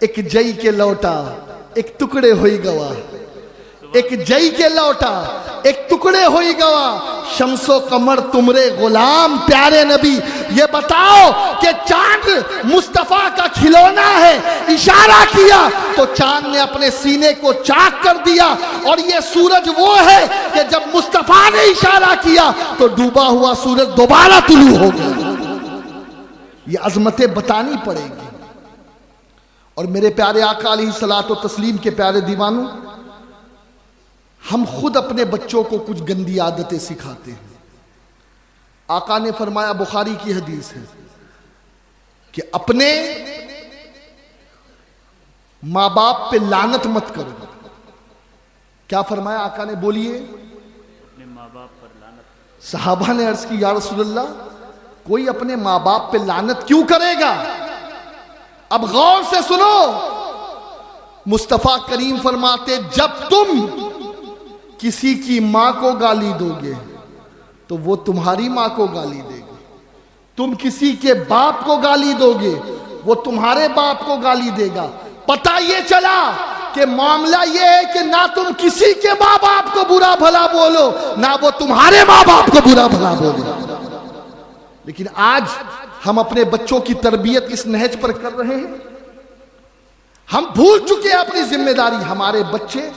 ایک جئی کے لوٹا ایک ٹکڑے ہوئی گوا، ایک جئی کے لوٹا ایک ٹکڑے ہوئی گوا، شمس و قمر تمرے غلام پیارے نبی، یہ بتاؤ کہ چاند مصطفیٰ کا کھلونا ہے، اشارہ کیا تو چاند نے اپنے سینے کو چاک کر دیا، اور یہ سورج وہ ہے کہ جب مصطفیٰ نے اشارہ کیا تو ڈوبا ہوا سورج دوبارہ طلوع ہو گیا۔ یہ عظمتیں بتانی پڑے گی۔ اور میرے پیارے آقا علیہ الصلوۃ والتسلیم کے پیارے دیوانوں، ہم خود اپنے بچوں کو کچھ گندی عادتیں سکھاتے ہیں۔ آقا نے فرمایا، بخاری کی حدیث ہے کہ اپنے ماں باپ پہ لعنت مت کرو۔ کیا فرمایا آقا نے؟ بولیے۔ اپنے ماں باپ پر لعنت۔ صحابہ نے عرض کی، یا رسول اللہ کوئی اپنے ماں باپ پہ لعنت کیوں کرے گا؟ اب غور سے سنو، مصطفیٰ کریم فرماتے جب تم کسی کی ماں کو گالی دو گے تو وہ تمہاری ماں کو گالی دے گی، تم کسی کے باپ کو گالی دو گے وہ تمہارے باپ کو گالی دے گا۔ پتہ یہ چلا کہ معاملہ یہ ہے کہ نہ تم کسی کے ماں باپ کو برا بھلا بولو، نہ وہ تمہارے ماں باپ کو برا بھلا بولو۔ لیکن آج ہم اپنے بچوں کی تربیت اس نہج پر کر رہے ہیں، ہم بھول چکے ہیں اپنی ذمہ داری۔ ہمارے بچے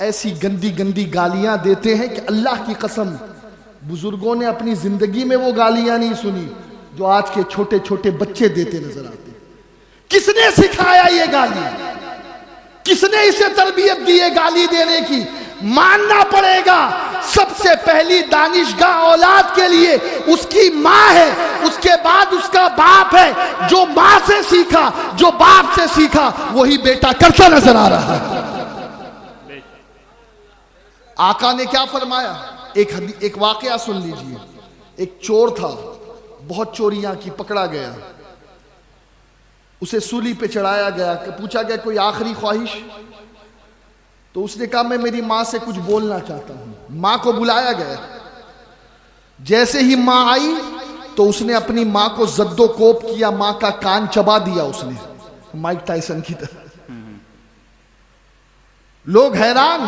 ایسی گندی گندی گالیاں دیتے ہیں کہ اللہ کی قسم بزرگوں نے اپنی زندگی میں وہ گالیاں نہیں سنی جو آج کے چھوٹے چھوٹے بچے دیتے نظر آتے۔ کس نے سکھایا یہ گالی؟ کس نے اسے تربیت دی ہے گالی دینے کی؟ ماننا پڑے گا سب سے پہلی دانشگاہ اولاد کے لیے اس کی ماں ہے، اس کے بعد اس کا باپ ہے۔ جو ماں سے سیکھا، جو باپ سے سیکھا، وہی بیٹا کرتا نظر آ رہا ہے۔ آقا نے کیا فرمایا؟ ایک واقعہ سن لیجئے۔ ایک چور تھا، بہت چوریاں کی، پکڑا گیا، اسے سولی پہ چڑھایا گیا، پوچھا گیا کوئی آخری خواہش؟ تو اس نے کہا میں میری ماں سے کچھ بولنا چاہتا ہوں۔ ماں کو بلایا گیا، جیسے ہی ماں آئی تو اس نے اپنی ماں کو زد و کوب کیا، ماں کا کان چبا دیا اس نے، مائک ٹائسن کی طرح۔ لوگ حیران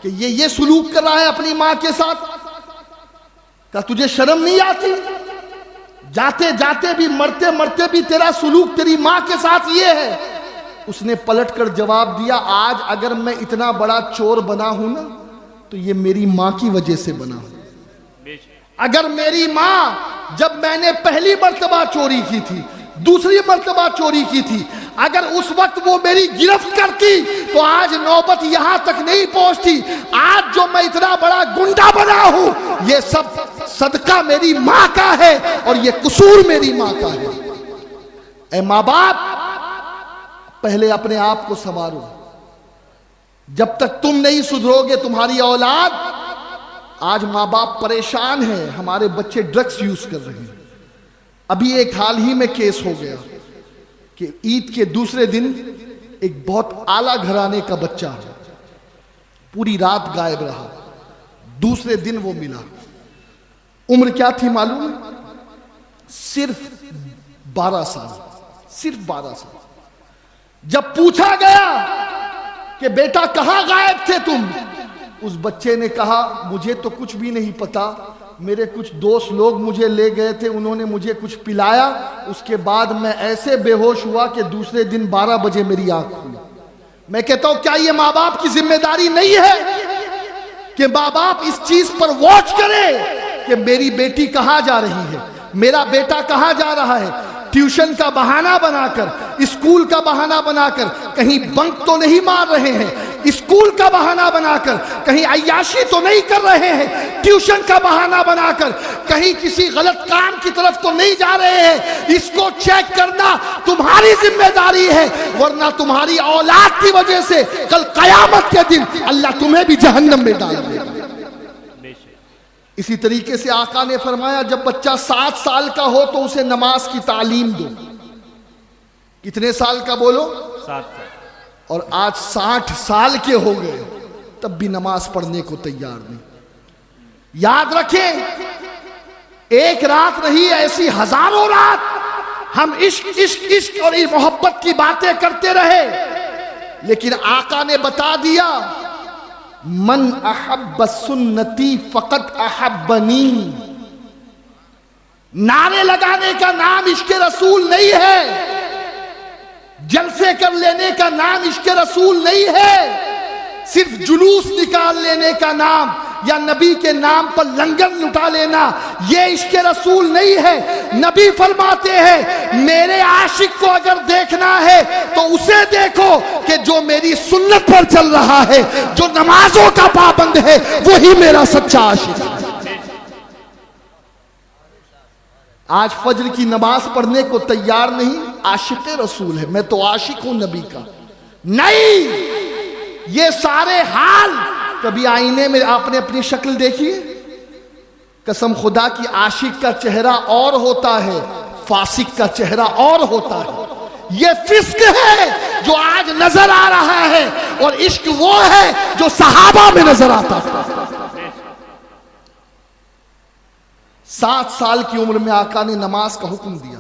کہ یہ سلوک کر رہا ہے اپنی ماں کے ساتھ۔ کہا تجھے شرم نہیں آتی؟ جاتے جاتے بھی، مرتے مرتے بھی تیرا سلوک تیری ماں کے ساتھ یہ ہے۔ اس نے پلٹ کر جواب دیا، آج اگر میں اتنا بڑا چور بنا ہوں نا تو یہ میری ماں کی وجہ سے بنا ہوں۔ اگر میری ماں جب میں نے پہلی مرتبہ چوری کی تھی، دوسری مرتبہ چوری کی تھی، اگر اس وقت وہ میری گرفت کرتی تو آج نوبت یہاں تک نہیں پہنچتی۔ آج جو میں اتنا بڑا گنڈا بنا ہوں یہ سب صدقہ میری ماں کا ہے، اور یہ قصور میری ماں کا ہے۔ اے ماں باپ، پہلے اپنے آپ کو سنوارو۔ جب تک تم نہیں سدھرو گے تمہاری اولاد۔ آج ماں باپ پریشان ہیں، ہمارے بچے ڈرگز یوز کر رہے ہیں۔ ابھی ایک حال ہی میں کیس ہو گیا کہ عید کے دوسرے دن ایک بہت اعلیٰ گھرانے کا بچہ پوری رات غائب رہا، دوسرے دن وہ ملا۔ عمر کیا تھی معلوم ہے؟ صرف 12 سال، صرف 12 سال۔ جب پوچھا گیا کہ بیٹا کہاں غائب تھے تم، اس بچے نے کہا مجھے تو کچھ بھی نہیں پتا، میرے کچھ دوست لوگ مجھے لے گئے تھے، انہوں نے مجھے کچھ پلایا، اس کے بعد میں ایسے بے ہوش ہوا کہ دوسرے دن 12 بجے میری آنکھ کھلی۔ میں کہتا ہوں کیا یہ ماں باپ کی ذمہ داری نہیں ہے کہ ماں باپ اس چیز پر واچ کرے کہ میری بیٹی کہاں جا رہی ہے، میرا بیٹا کہاں جا رہا ہے؟ ٹیوشن کا بہانہ بنا کر، اسکول کا بہانہ بنا کر کہیں بنک تو نہیں مار رہے ہیں، اسکول کا بہانہ بنا کر کہیں عیاشی تو نہیں کر رہے ہیں، ٹیوشن کا بہانہ بنا کر کہیں کسی غلط کام کی طرف تو نہیں جا رہے ہیں۔ اس کو چیک کرنا تمہاری ذمہ داری ہے، ورنہ تمہاری اولاد کی وجہ سے کل قیامت کے دن اللہ تمہیں بھی جہنم میں ڈال دے گا۔ اسی طریقے سے آقا نے فرمایا جب بچہ 7 سال کا ہو تو اسے نماز کی تعلیم دو۔ کتنے سال کا بولو؟ 7 سال۔ اور آج 60 سال کے ہو گئے تب بھی نماز پڑھنے کو تیار نہیں۔ یاد رکھیں ایک رات نہیں، ایسی ہزاروں رات ہم عشق عشق عشق اور محبت کی باتیں کرتے رہے، لیکن آقا نے بتا دیا من احب سنتی فقط احبنی. نعرے لگانے کا نام عشق رسول نہیں ہے، جلسے کر لینے کا نام عشق رسول نہیں ہے، صرف جلوس نکال لینے کا نام یا نبی کے نام پر لنگر لٹا لینا یہ عشق رسول نہیں ہے. نبی فرماتے ہیں میرے عاشق کو اگر دیکھنا ہے تو اسے دیکھو کہ جو میری سنت پر چل رہا ہے، جو نمازوں کا پابند ہے، وہی میرا سچا عاشق ہے. آج فجر کی نماز پڑھنے کو تیار نہیں، عاشق رسول ہے، میں تو عاشق ہوں نبی کا. نہیں، یہ سارے حال. کبھی آئینے میں آپ نے اپنی شکل دیکھی ہے؟ قسم خدا کی عاشق کا چہرہ اور ہوتا ہے، فاسق کا چہرہ اور ہوتا ہے. یہ فسق ہے جو آج نظر آ رہا ہے، اور عشق وہ ہے جو صحابہ میں نظر آتا تھا. 7 سال کی عمر میں آقا نے نماز کا حکم دیا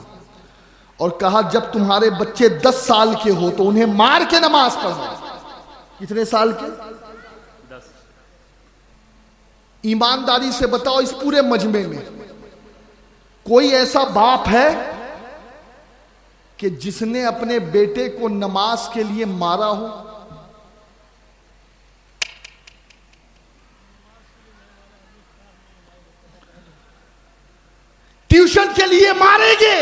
اور کہا جب تمہارے بچے 10 سال کے ہو تو انہیں مار کے نماز پڑھو. کتنے سال کے؟ 10. ایمانداری سے بتاؤ اس پورے مجمع میں کوئی ایسا باپ ہے کہ جس نے اپنے بیٹے کو نماز کے لیے مارا ہو؟ ٹیوشن کے لیے ماریں گے.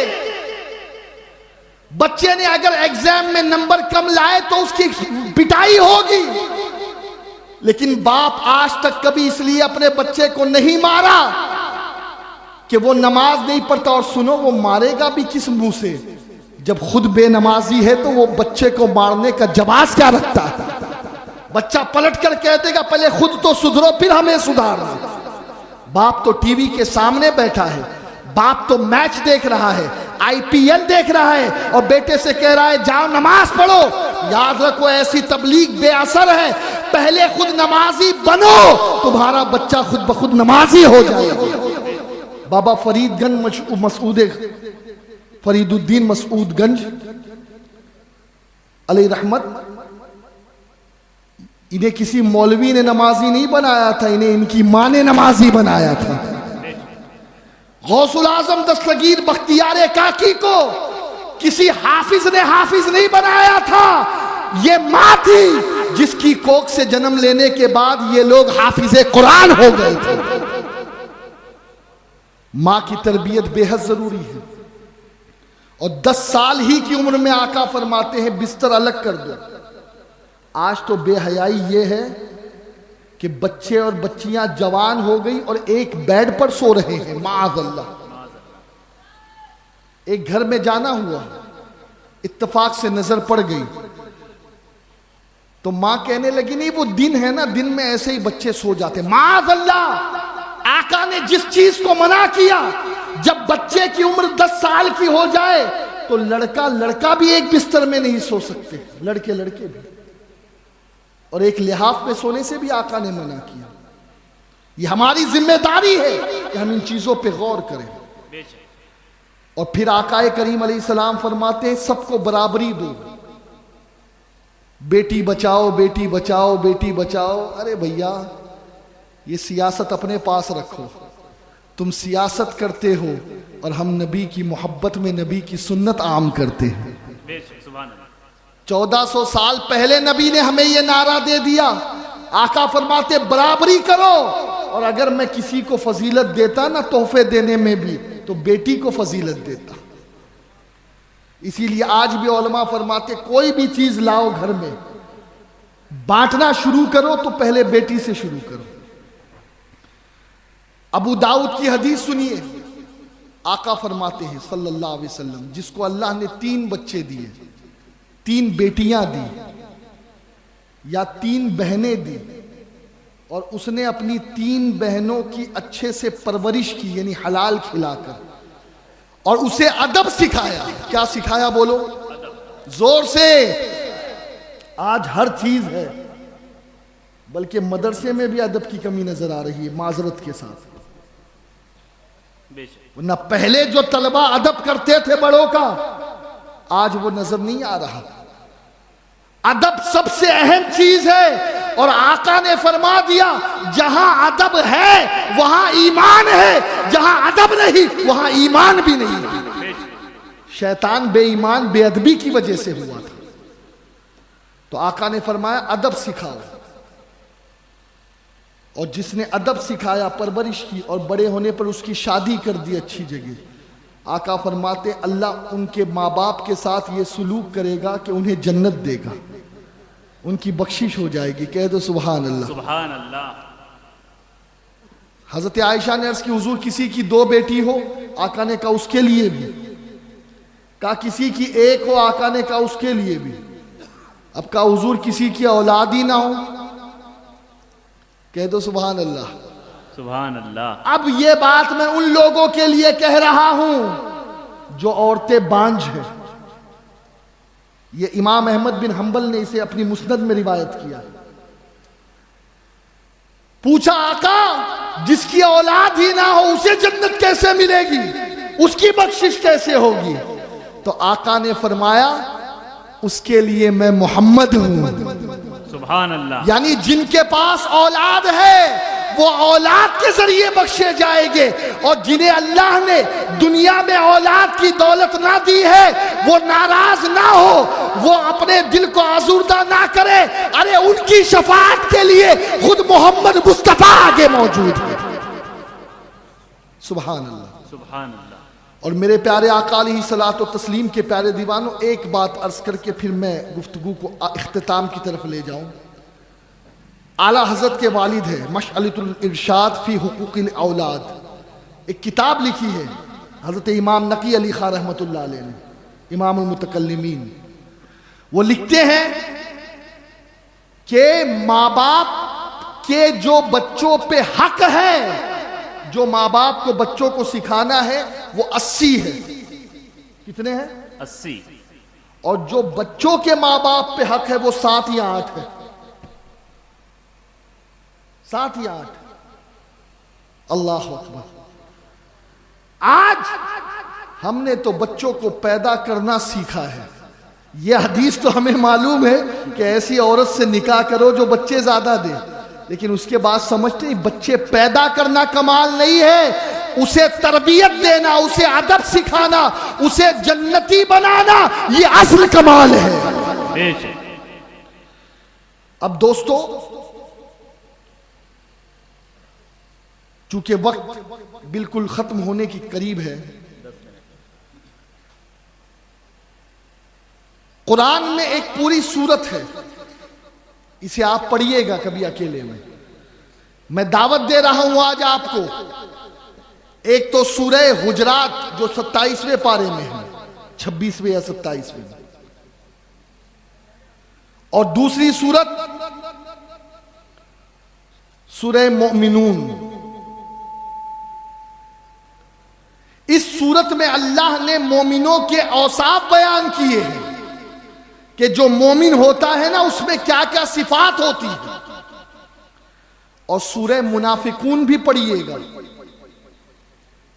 بچے نے اگر ایگزام میں نمبر کم لائے تو اس کی پٹائی ہوگی، لیکن باپ آج تک کبھی اس لیے اپنے بچے کو نہیں مارا کہ وہ نماز نہیں پڑھتا. اور سنو، وہ مارے گا بھی کس منہ سے جب خود بے نمازی ہے؟ تو وہ بچے کو مارنے کا جواز کیا رکھتا ہے؟ بچہ پلٹ کر کہہ دے گا پہلے خود تو سدھرو پھر ہمیں سدھارنا. باپ تو ٹی وی کے سامنے بیٹھا ہے، باپ تو میچ دیکھ رہا ہے، آئی پی ایل دیکھ رہا ہے، اور بیٹے سے کہہ رہا ہے جاؤ نماز پڑھو. یاد رکھو ایسی تبلیغ بے اثر ہے. پہلے خود نمازی بنو، تمہارا بچہ خود بخود نمازی ہو جائے گا. بابا فرید الدین مسعود گنج علیہ رحمت، انہیں کسی مولوی نے نمازی نہیں بنایا تھا، انہیں ان کی ماں نے نمازی بنایا تھا. غوث العظم دستگیر بختیار کاکی کو کسی حافظ نے حافظ نہیں بنایا تھا، یہ ماں تھی جس کی کوکھ سے جنم لینے کے بعد یہ لوگ حافظ قرآن ہو گئے تھے. ماں کی تربیت بے حد ضروری ہے. اور 10 سال ہی کی عمر میں آقا فرماتے ہیں بستر الگ کر دو. آج تو بے حیائی یہ ہے کہ بچے اور بچیاں جوان ہو گئی اور ایک بیڈ پر سو رہے ہیں. معاذ اللہ. ایک گھر میں جانا ہوا، اتفاق سے نظر پڑ گئی تو ماں کہنے لگی نہیں وہ دن ہے نا، دن میں ایسے ہی بچے سو جاتے. معاذ اللہ. آقا نے جس چیز کو منع کیا، جب بچے کی عمر 10 سال کی ہو جائے تو لڑکا بھی ایک بستر میں نہیں سو سکتے، لڑکے بھی. اور ایک لحاف پہ سونے سے بھی آقا نے منع کیا. یہ ہماری ذمہ داری ہے کہ ہم ان چیزوں پہ غور کریں. اور پھر آقا کریم علیہ السلام فرماتے ہیں سب کو برابری دو. بیٹی بچاؤ بیٹی بچاؤ بیٹی بچاؤ. ارے بھیا یہ سیاست اپنے پاس رکھو. تم سیاست کرتے ہو اور ہم نبی کی محبت میں نبی کی سنت عام کرتے ہیں. 1400 سال پہلے نبی نے ہمیں یہ نعرہ دے دیا. آقا فرماتے برابری کرو. اور اگر میں کسی کو فضیلت دیتا نا تحفے دینے میں بھی تو بیٹی کو فضیلت دیتا. اسی لیے آج بھی علماء فرماتے کوئی بھی چیز لاؤ گھر میں بانٹنا شروع کرو تو پہلے بیٹی سے شروع کرو. ابو داؤد کی حدیث سنیے. آقا فرماتے ہیں صلی اللہ علیہ وسلم جس کو اللہ نے 3 بچے دیے، 3 بیٹیاں دی یا 3 بہنیں دی، اور اس نے اپنی 3 بہنوں کی اچھے سے پرورش کی یعنی حلال کھلا کر، اور اسے ادب سکھایا. کیا سکھایا بولو زور سے. آج ہر چیز ہے، بلکہ مدرسے میں بھی ادب کی کمی نظر آ رہی ہے معذرت کے ساتھ. بے شک نہ پہلے جو طلبہ ادب کرتے تھے بڑوں کا آج وہ نظر نہیں آ رہا. ادب سب سے اہم چیز ہے اور آقا نے فرما دیا جہاں ادب ہے وہاں ایمان ہے, جہاں ادب نہیں وہاں ایمان بھی نہیں ہے. بے شک شیطان بے ایمان بے ادبی کی وجہ سے ہوا تھا. تو آقا نے فرمایا ادب سکھاؤ, اور جس نے ادب سکھایا پرورش کی اور بڑے ہونے پر اس کی شادی کر دی اچھی جگہ, آقا فرماتے اللہ ان کے ماں باپ کے ساتھ یہ سلوک کرے گا کہ انہیں جنت دے گا, ان کی بخشش ہو جائے گی. کہہ دو سبحان اللہ. سبحان اللہ. حضرت عائشہ نے عرض کی حضور کسی کی 2 بیٹی ہو, آقا نے کہا اس کے لیے بھی. کہا کسی کی 1 ہو, آقا نے کہا اس کے لیے بھی. اب کہا حضور کسی کی اولاد ہی نہ ہو, کہہ دو سبحان اللہ. سبحان اللہ. اب یہ بات میں ان لوگوں کے لیے کہہ رہا ہوں جو عورتیں بانجھ ہیں. یہ امام احمد بن حنبل نے اسے اپنی مسند میں روایت کیا. پوچھا آقا جس کی اولاد ہی نہ ہو اسے جنت کیسے ملے گی, اس کی بخشش کیسے ہوگی؟ تو آقا نے فرمایا اس کے لیے میں محمد ہوں. سبحان اللہ. یعنی جن کے پاس اولاد ہے وہ اولاد کے ذریعے بخشے جائیں گے, اور جنہیں اللہ نے دنیا میں اولاد کی دولت نہ دی ہے وہ ناراض نہ ہو, وہ اپنے دل کو آزردہ نہ کرے. ارے ان کی شفاعت کے لیے خود محمد مصطفیٰ آگے موجود ہے. سبحان اللہ. سبحان اللہ. اور میرے پیارے آقا علیہ الصلوۃ والتسلیم کے پیارے دیوانوں, ایک بات عرض کر کے پھر میں گفتگو کو اختتام کی طرف لے جاؤں. اعلیٰ حضرت کے والد ہے مشعلۃ الارشاد فی حقوق الاولاد, ایک کتاب لکھی ہے حضرت امام نقی علی خان رحمۃ اللہ علیہ نے, امام المتکلمین. وہ لکھتے ہیں کہ ماں باپ کے جو بچوں پہ حق ہے, جو ماں باپ کو بچوں کو سکھانا ہے وہ 80 ہے. کتنے ہیں؟ 80. اور جو بچوں کے ماں باپ پہ حق ہے وہ 7 یا 8 ہے. 7 یا 8. اللہ اکبر. آج ہم نے تو بچوں کو پیدا کرنا سیکھا ہے. یہ حدیث تو ہمیں معلوم ہے کہ ایسی عورت سے نکاح کرو جو بچے زیادہ دے, لیکن اس کے بعد سمجھتے ہیں بچے پیدا کرنا کمال نہیں ہے, اسے تربیت دینا, اسے ادب سکھانا, اسے جنتی بنانا یہ اصل کمال ہے. بے شک. اب دوستو چونکہ وقت بالکل ختم ہونے کی قریب ہے, قرآن میں ایک پوری سورت ہے, اسے آپ پڑھیے گا کبھی اکیلے میں. میں دعوت دے رہا ہوں آج آپ کو. ایک تو سورہ حجرات جو 27ویں پارے میں ہے, 26ویں یا 27ویں, اور دوسری سورت سورہ مومنون. اس سورت میں اللہ نے مومنوں کے اوصاف بیان کیے ہیں کہ جو مومن ہوتا ہے نا اس میں کیا کیا صفات ہوتی ہے. اور سورہ منافقون بھی پڑھیے گا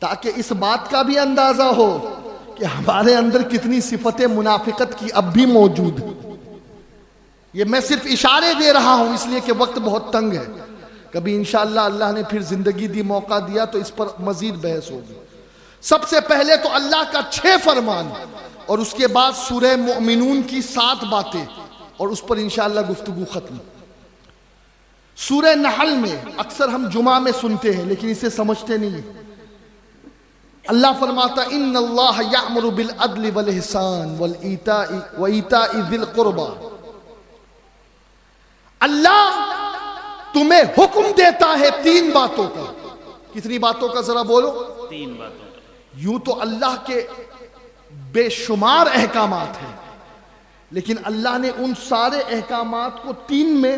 تاکہ اس بات کا بھی اندازہ ہو کہ ہمارے اندر کتنی صفت منافقت کی اب بھی موجود ہے. یہ میں صرف اشارے دے رہا ہوں اس لیے کہ وقت بہت تنگ ہے. کبھی انشاءاللہ اللہ نے پھر زندگی دی, موقع دیا تو اس پر مزید بحث ہوگی. سب سے پہلے تو اللہ کا 6 فرمان, اور اس کے بعد سورہ مومنون کی 7 باتیں, اور اس پر انشاءاللہ گفتگو ختم. سورہ نحل میں اکثر ہم جمعہ میں سنتے ہیں لیکن اسے سمجھتے نہیں. اللہ فرماتا ان اللہ یأمر بالعدل والإحسان وإیتاء ذی القربى. اللہ تمہیں حکم دیتا ہے 3 باتوں کا. کتنی باتوں کا ذرا بولو؟ 3 باتوں. یوں تو اللہ کے بے شمار احکامات ہیں, لیکن اللہ نے ان سارے احکامات کو 3 میں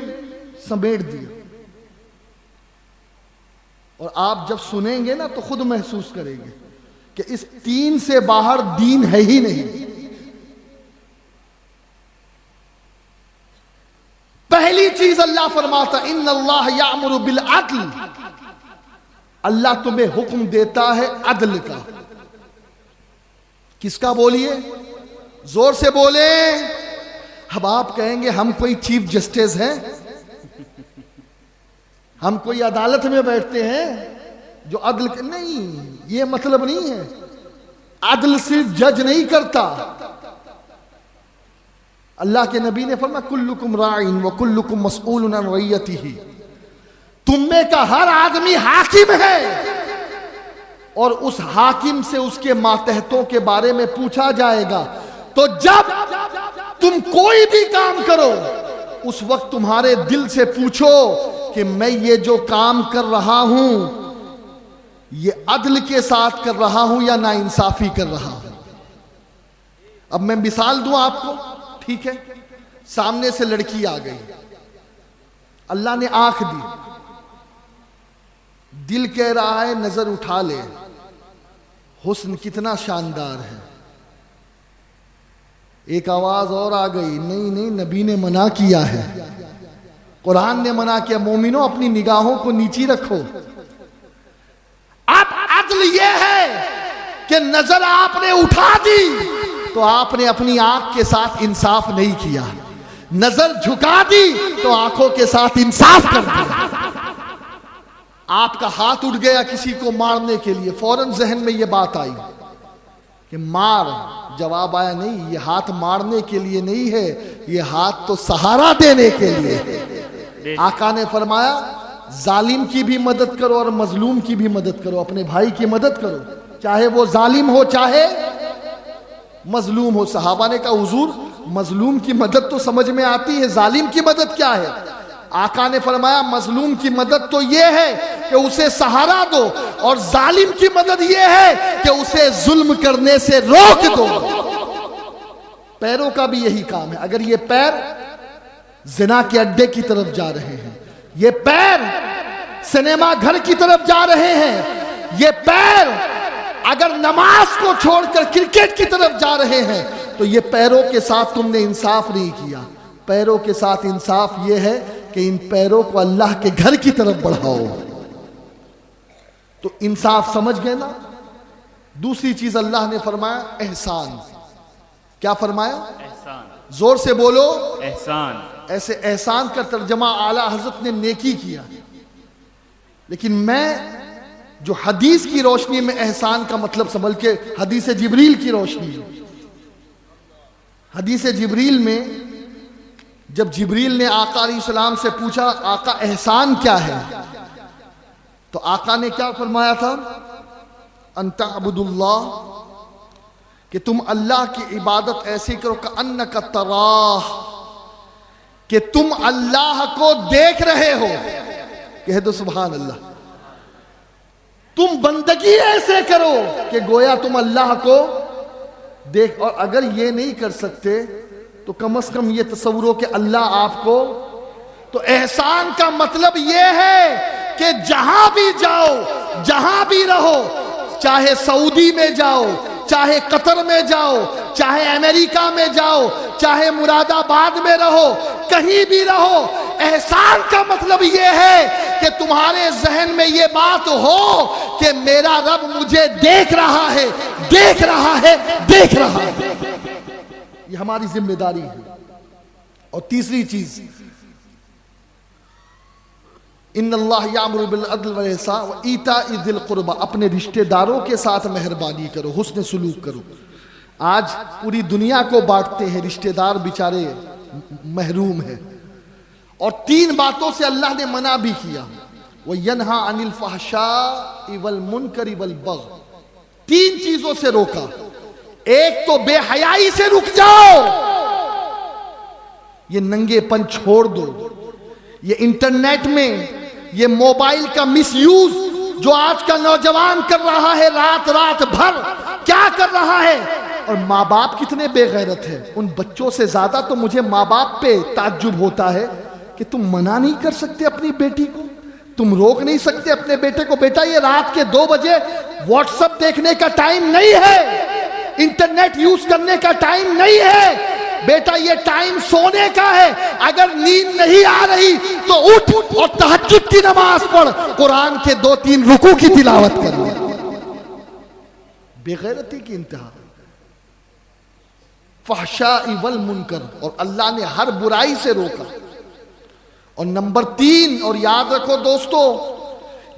سمیٹ دیا. اور آپ جب سنیں گے نا تو خود محسوس کریں گے کہ اس 3 سے باہر دین ہے ہی نہیں. پہلی چیز اللہ فرماتا ان اللہ یأمر بالعدل. اللہ تمہیں حکم دیتا ہے عدل کا. کس کا بولیے؟ زور سے بولیں. اب آپ کہیں گے ہم کوئی چیف جسٹس ہیں، ہم کوئی عدالت میں بیٹھتے ہیں جو عدل نہیں، یہ مطلب نہیں ہے. عدل صرف جج نہیں کرتا. اللہ کے نبی نے فرمایا کلکم راعٍ وکلکم مسئول عن رعیتہ. تم میں کا ہر آدمی حاکم ہے اور اس حاکم سے اس کے ماتحتوں کے بارے میں پوچھا جائے گا. تو جب تم کوئی بھی کام کرو اس وقت تمہارے دل سے پوچھو کہ میں یہ جو کام کر رہا ہوں یہ عدل کے ساتھ کر رہا ہوں یا ناانصافی کر رہا ہوں. اب میں مثال دوں آپ کو. ٹھیک ہے، سامنے سے لڑکی آ گئی، اللہ نے آنکھ دی، دل کہہ رہا ہے نظر اٹھا لے، حسن کتنا شاندار ہے. ایک آواز اور آ گئی، نہیں نہیں نبی نے منع کیا ہے، قرآن نے منع کیا، مومنوں اپنی نگاہوں کو نیچی رکھو. اب عدل یہ ہے کہ نظر آپ نے اٹھا دی تو آپ نے اپنی آنکھ کے ساتھ انصاف نہیں کیا، نظر جھکا دی تو آنکھوں کے ساتھ انصاف کر دیا. آپ کا ہاتھ اٹھ گیا کسی کو مارنے کے لیے، فوراً ذہن میں یہ بات آئی کہ مار، جواب آیا نہیں، یہ ہاتھ مارنے کے لیے نہیں ہے، یہ ہاتھ تو سہارا دینے کے لیے. آقا نے فرمایا ظالم کی بھی مدد کرو اور مظلوم کی بھی مدد کرو، اپنے بھائی کی مدد کرو، چاہے وہ ظالم ہو چاہے مظلوم ہو. صحابہ نے کہا حضور مظلوم کی مدد تو سمجھ میں آتی ہے، ظالم کی مدد کیا ہے؟ آقا نے فرمایا مظلوم کی مدد تو یہ ہے کہ اسے سہارا دو، اور ظالم کی مدد یہ ہے کہ اسے ظلم کرنے سے روک دو. پیروں کا بھی یہی کام ہے. اگر یہ پیر زنا کے اڈے کی طرف جا رہے ہیں، یہ پیر سنیما گھر کی طرف جا رہے ہیں، یہ پیر اگر نماز کو چھوڑ کر کرکٹ کی طرف جا رہے ہیں، تو یہ پیروں کے ساتھ تم نے انصاف نہیں کیا. پیروں کے ساتھ انصاف یہ ہے کہ ان پیروں کو اللہ کے گھر کی طرف بڑھاؤ. تو انصاف سمجھ گئے نا. دوسری چیز اللہ نے فرمایا احسان. کیا فرمایا؟ احسان. زور سے بولو احسان. ایسے احسان کا ترجمہ اعلیٰ حضرت نے نیکی کیا، لیکن میں جو حدیث کی روشنی میں احسان کا مطلب سمجھ کے حدیث جبریل کی روشنی، حدیث جبریل میں جب جبریل نے آقا علیہ السلام سے پوچھا آقا احسان کیا ہے، تو آقا نے کیا فرمایا تھا؟ ان تعبد اللہ، کہ تم اللہ کی عبادت ایسی کرو کأنک تراہ، کہ تم اللہ کو دیکھ رہے ہو. کہہ دو سبحان اللہ. تم بندگی ایسے کرو کہ گویا تم اللہ کو دیکھ. اور اگر یہ نہیں کر سکتے تو کم از کم یہ تصور ہو کہ اللہ آپ کو. تو احسان کا مطلب یہ ہے کہ جہاں بھی جاؤ، جہاں بھی رہو، چاہے سعودی میں جاؤ، چاہے قطر میں جاؤ، چاہے امریکہ میں جاؤ، چاہے مراد آباد میں رہو، کہیں بھی رہو، احسان کا مطلب یہ ہے کہ تمہارے ذہن میں یہ بات ہو کہ میرا رب مجھے دیکھ رہا ہے، دیکھ رہا ہے، دیکھ رہا ہے. یہ ہماری ذمہ داری ہے. اور تیسری چیز، ان اللہ یامر بالعدل والاحسان وایتاء ذی القربى، اپنے رشتہ داروں کے ساتھ مہربانی کرو، حسن سلوک کرو. آج پوری دنیا کو بانٹتے ہیں، رشتہ دار بیچارے محروم ہیں. اور 3 باتوں سے اللہ نے منع بھی کیا، وَيَنْهَا عَنِ الْفَحْشَاءِ وَالْمُنْكَرِ وَالْبَغْيِ، 3 چیزوں سے روکا. ایک تو بے حیائی سے رک جاؤ، یہ ننگے پن چھوڑ دو. یہ انٹرنیٹ میں یہ موبائل کا مس یوز جو آج کا نوجوان کر رہا ہے، رات بھر کیا کر رہا ہے. اور ماں باپ کتنے بے غیرت ہیں. ان بچوں سے زیادہ تو مجھے ماں باپ پہ تعجب ہوتا ہے کہ تم منع نہیں کر سکتے اپنی بیٹی کو، تم روک نہیں سکتے اپنے بیٹے کو، بیٹا یہ رات کے 2 بجے واٹس ایپ دیکھنے کا ٹائم نہیں ہے، انٹرنیٹ یوز کرنے کا ٹائم نہیں ہے. بیٹا یہ ٹائم سونے کا ہے، اگر نیند نہیں آ رہی تو اٹھ اور تہجد کی نماز پڑھ، قرآن کے 2-3 رکوع کی تلاوت کر لے۔ بے غیرتی کی انتہا، فحشاء والمنکر، اور اللہ نے ہر برائی سے روکا۔ اور نمبر 3، اور یاد رکھو دوستو،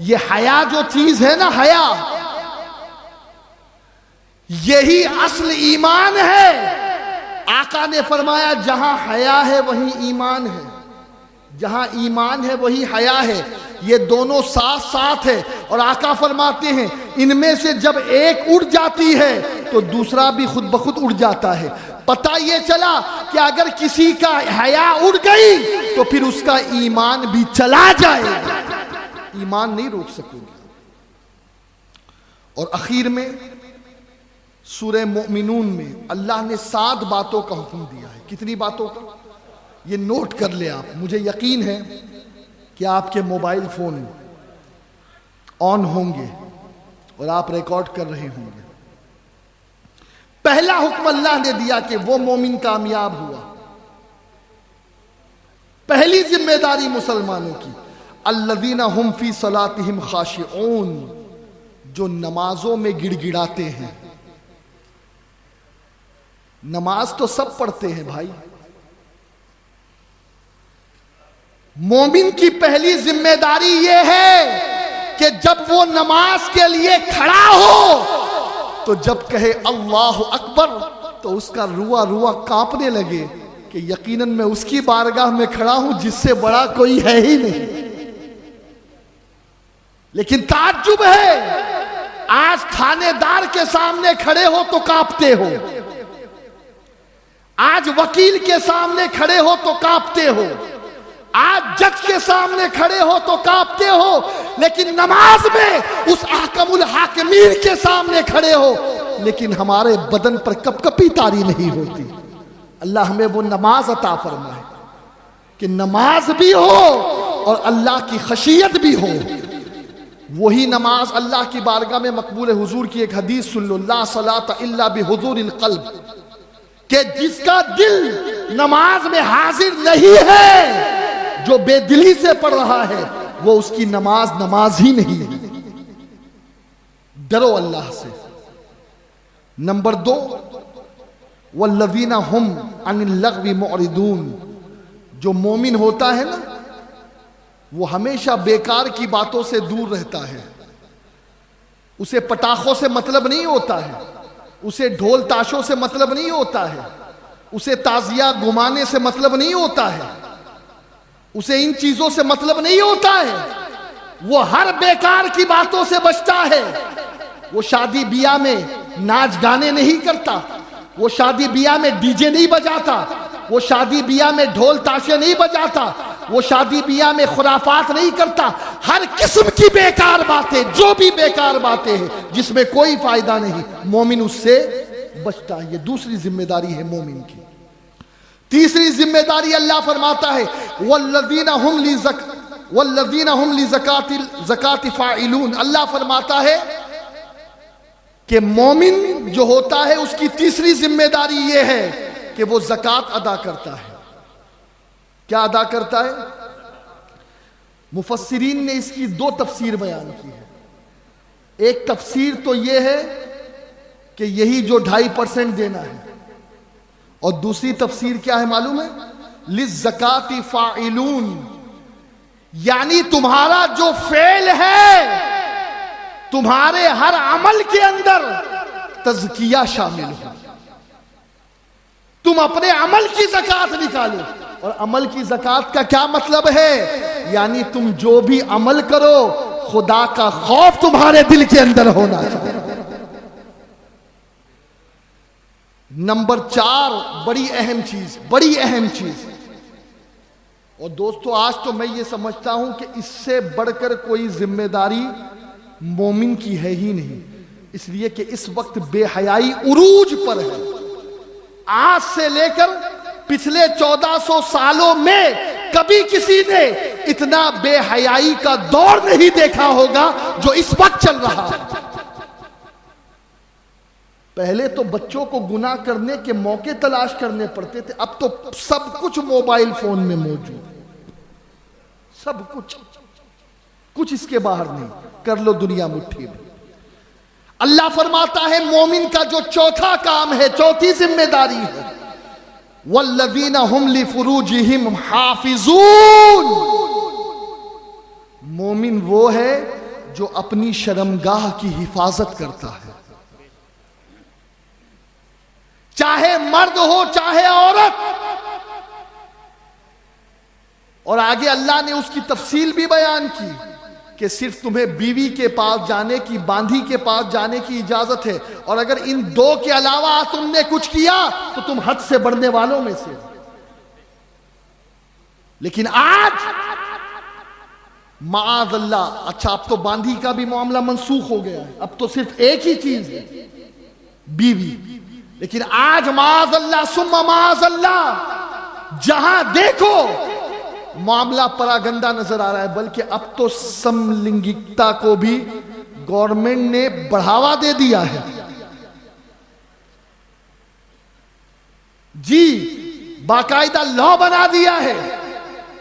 یہ حیا جو چیز ہے نا، حیا یہی اصل ایمان ہے۔ آقا نے فرمایا جہاں حیا ہے وہیں ایمان ہے، جہاں ایمان ہے وہی حیا ہے، یہ دونوں ساتھ ساتھ ہے۔ اور آقا فرماتے ہیں ان میں سے جب ایک اڑ جاتی ہے تو دوسرا بھی خود بخود اڑ جاتا ہے۔ پتہ یہ چلا کہ اگر کسی کا حیا اڑ گئی تو پھر اس کا ایمان بھی چلا جائے گا، ایمان نہیں روک سکو گے۔ اور اخیر میں سورہ مومنون میں اللہ نے 7 باتوں کا حکم دیا ہے۔ کتنی باتوں کا؟ یہ نوٹ کر لے آپ، مجھے یقین ہے کہ آپ کے موبائل فون آن ہوں گے اور آپ ریکارڈ کر رہے ہوں گے۔ پہلا حکم اللہ نے دیا کہ وہ مومن کامیاب ہوا۔ پہلی ذمہ داری مسلمانوں کی، الذین ہم فی صلاتہم خاشعون، جو نمازوں میں گڑ گڑاتے ہیں۔ نماز تو سب پڑھتے ہیں بھائی، مومن کی پہلی ذمہ داری یہ ہے کہ جب وہ نماز کے لیے کھڑا ہو تو جب کہے اللہ اکبر تو اس کا روا روا کانپنے لگے کہ یقیناً میں اس کی بارگاہ میں کھڑا ہوں جس سے بڑا کوئی ہے ہی نہیں۔ لیکن تعجب ہے، آج تھانے دار کے سامنے کھڑے ہو تو کانپتے ہو، آج وکیل کے سامنے کھڑے ہو تو کانپتے ہو، آج جج کے سامنے کھڑے ہو تو کانپتے ہو، لیکن نماز میں اس احکم الحاکمین کے سامنے کھڑے ہو لیکن ہمارے بدن پر کپ کپی طاری نہیں ہوتی۔ اللہ ہمیں وہ نماز عطا فرمائے کہ نماز بھی ہو اور اللہ کی خشیت بھی ہو۔ وہی نماز اللہ کی بارگاہ میں مقبول۔ حضور کی ایک حدیث سن لو، لا صلاۃ الا بحضور القلب، کہ جس کا دل نماز میں حاضر نہیں ہے، جو بے دلی سے پڑھ رہا ہے، وہ اس کی نماز نماز ہی نہیں ہے۔ ڈرو اللہ سے۔ نمبر 2، والذین ہم عن اللغو معرضون، جو مومن ہوتا ہے نا وہ ہمیشہ بیکار کی باتوں سے دور رہتا ہے۔ اسے پٹاخوں سے مطلب نہیں ہوتا ہے، اسے ڈھول تاشوں سے مطلب نہیں ہوتا ہے، اسے تعزیہ گھمانے سے مطلب نہیں ہوتا ہے، اسے ان چیزوں سے مطلب نہیں ہوتا ہے۔ وہ ہر بیکار کی باتوں سے بچتا ہے۔ وہ شادی بیاہ میں ناچ گانے نہیں کرتا، وہ شادی بیاہ میں ڈی جے نہیں بجاتا، وہ شادی بیاہ میں ڈھول تاشے نہیں بجاتا، وہ شادی بیاہ میں خرافات نہیں کرتا۔ ہر قسم کی بیکار باتیں، جو بھی بیکار باتیں ہیں جس میں کوئی فائدہ نہیں، مومن اس سے بچتا ہے۔ یہ دوسری ذمہ داری ہے مومن کی۔ تیسری ذمہ داری اللہ فرماتا ہے والذین ہم لزکاۃ فاعلون، اللہ فرماتا ہے کہ مومن جو ہوتا ہے اس کی تیسری ذمہ داری یہ ہے کہ وہ زکوٰۃ ادا کرتا ہے۔ کیا ادا کرتا ہے؟ مفسرین نے اس کی 2 تفسیر بیان کی ہے۔ ایک تفسیر تو یہ ہے کہ یہی جو 2.5% دینا ہے، اور دوسری تفسیر کیا ہے معلوم ہے؟ للزکاۃ فاعلون، یعنی تمہارا جو فعل ہے، تمہارے ہر عمل کے اندر تزکیہ شامل ہو۔ تم اپنے عمل کی زکوٰۃ نکالو۔ اور عمل کی زکوٰۃ کا کیا مطلب ہے؟ یعنی تم جو بھی عمل کرو خدا کا خوف تمہارے دل کے اندر ہونا چاہیے۔ نمبر 4، بڑی اہم چیز، اور دوستو آج تو میں یہ سمجھتا ہوں کہ اس سے بڑھ کر کوئی ذمہ داری مومن کی ہے ہی نہیں، اس لیے کہ اس وقت بے حیائی عروج پر ہے۔ آج سے لے کر پچھلے 1400 سالوں میں کبھی کسی نے اتنا بے حیائی کا دور نہیں دیکھا ہوگا جو اس وقت چل رہا ہے۔ پہلے تو بچوں کو گناہ کرنے کے موقع تلاش کرنے پڑتے تھے، اب تو سب کچھ موبائل فون میں موجود، سب کچھ اس کے باہر نہیں، کر لو دنیا مٹھی میں۔ اللہ فرماتا ہے مومن کا جو چوتھا کام ہے، چوتھی ذمہ داری ہے، والذین هم لفروجہم حافظون، مومن وہ ہے جو اپنی شرمگاہ کی حفاظت کرتا ہے، چاہے مرد ہو چاہے عورت۔ اور آگے اللہ نے اس کی تفصیل بھی بیان کی کہ صرف تمہیں بیوی کے پاس جانے کی، باندھی کے پاس جانے کی اجازت ہے، اور اگر ان دو کے علاوہ تم نے کچھ کیا تو تم حد سے بڑھنے والوں میں سے۔ لیکن آج معاذ اللہ، اچھا اب تو باندھی کا بھی معاملہ منسوخ ہو گیا ہے، اب تو صرف ایک ہی چیز ہے، بیوی۔ لیکن آج معاذ اللہ ثم معاذ اللہ جہاں دیکھو معاملہ پراگندہ نظر آ رہا ہے، بلکہ اب تو سملنگکتا کو بھی گورنمنٹ نے بڑھاوا دے دیا ہے۔ جی باقاعدہ لا بنا دیا ہے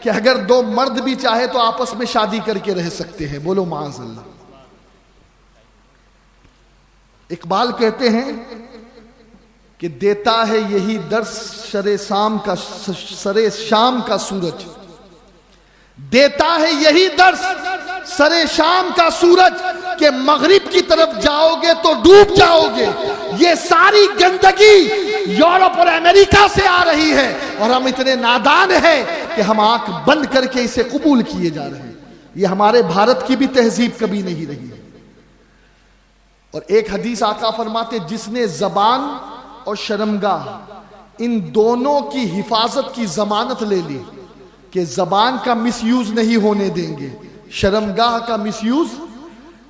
کہ اگر دو مرد بھی چاہے تو آپس میں شادی کر کے رہ سکتے ہیں، بولو معاذ اللہ۔ اقبال کہتے ہیں کہ دیتا ہے یہی درس سرے شام کا سورج، دیتا ہے یہی درس سرے شام کا سورج کہ مغرب کی طرف جاؤ گے تو ڈوب جاؤ گے۔ یہ ساری گندگی یورپ اور امریکہ سے آ رہی ہے، اور ہم اتنے نادان ہیں کہ ہم آنکھ بند کر کے اسے قبول کیے جا رہے ہیں۔ یہ ہمارے بھارت کی بھی تہذیب کبھی نہیں رہی ہے۔ اور ایک حدیث آقا فرماتے جس نے زبان اور شرمگاہ ان دونوں کی حفاظت کی ضمانت لے لی کہ زبان کا مس یوز نہیں ہونے دیں گے، شرمگاہ کا مس یوز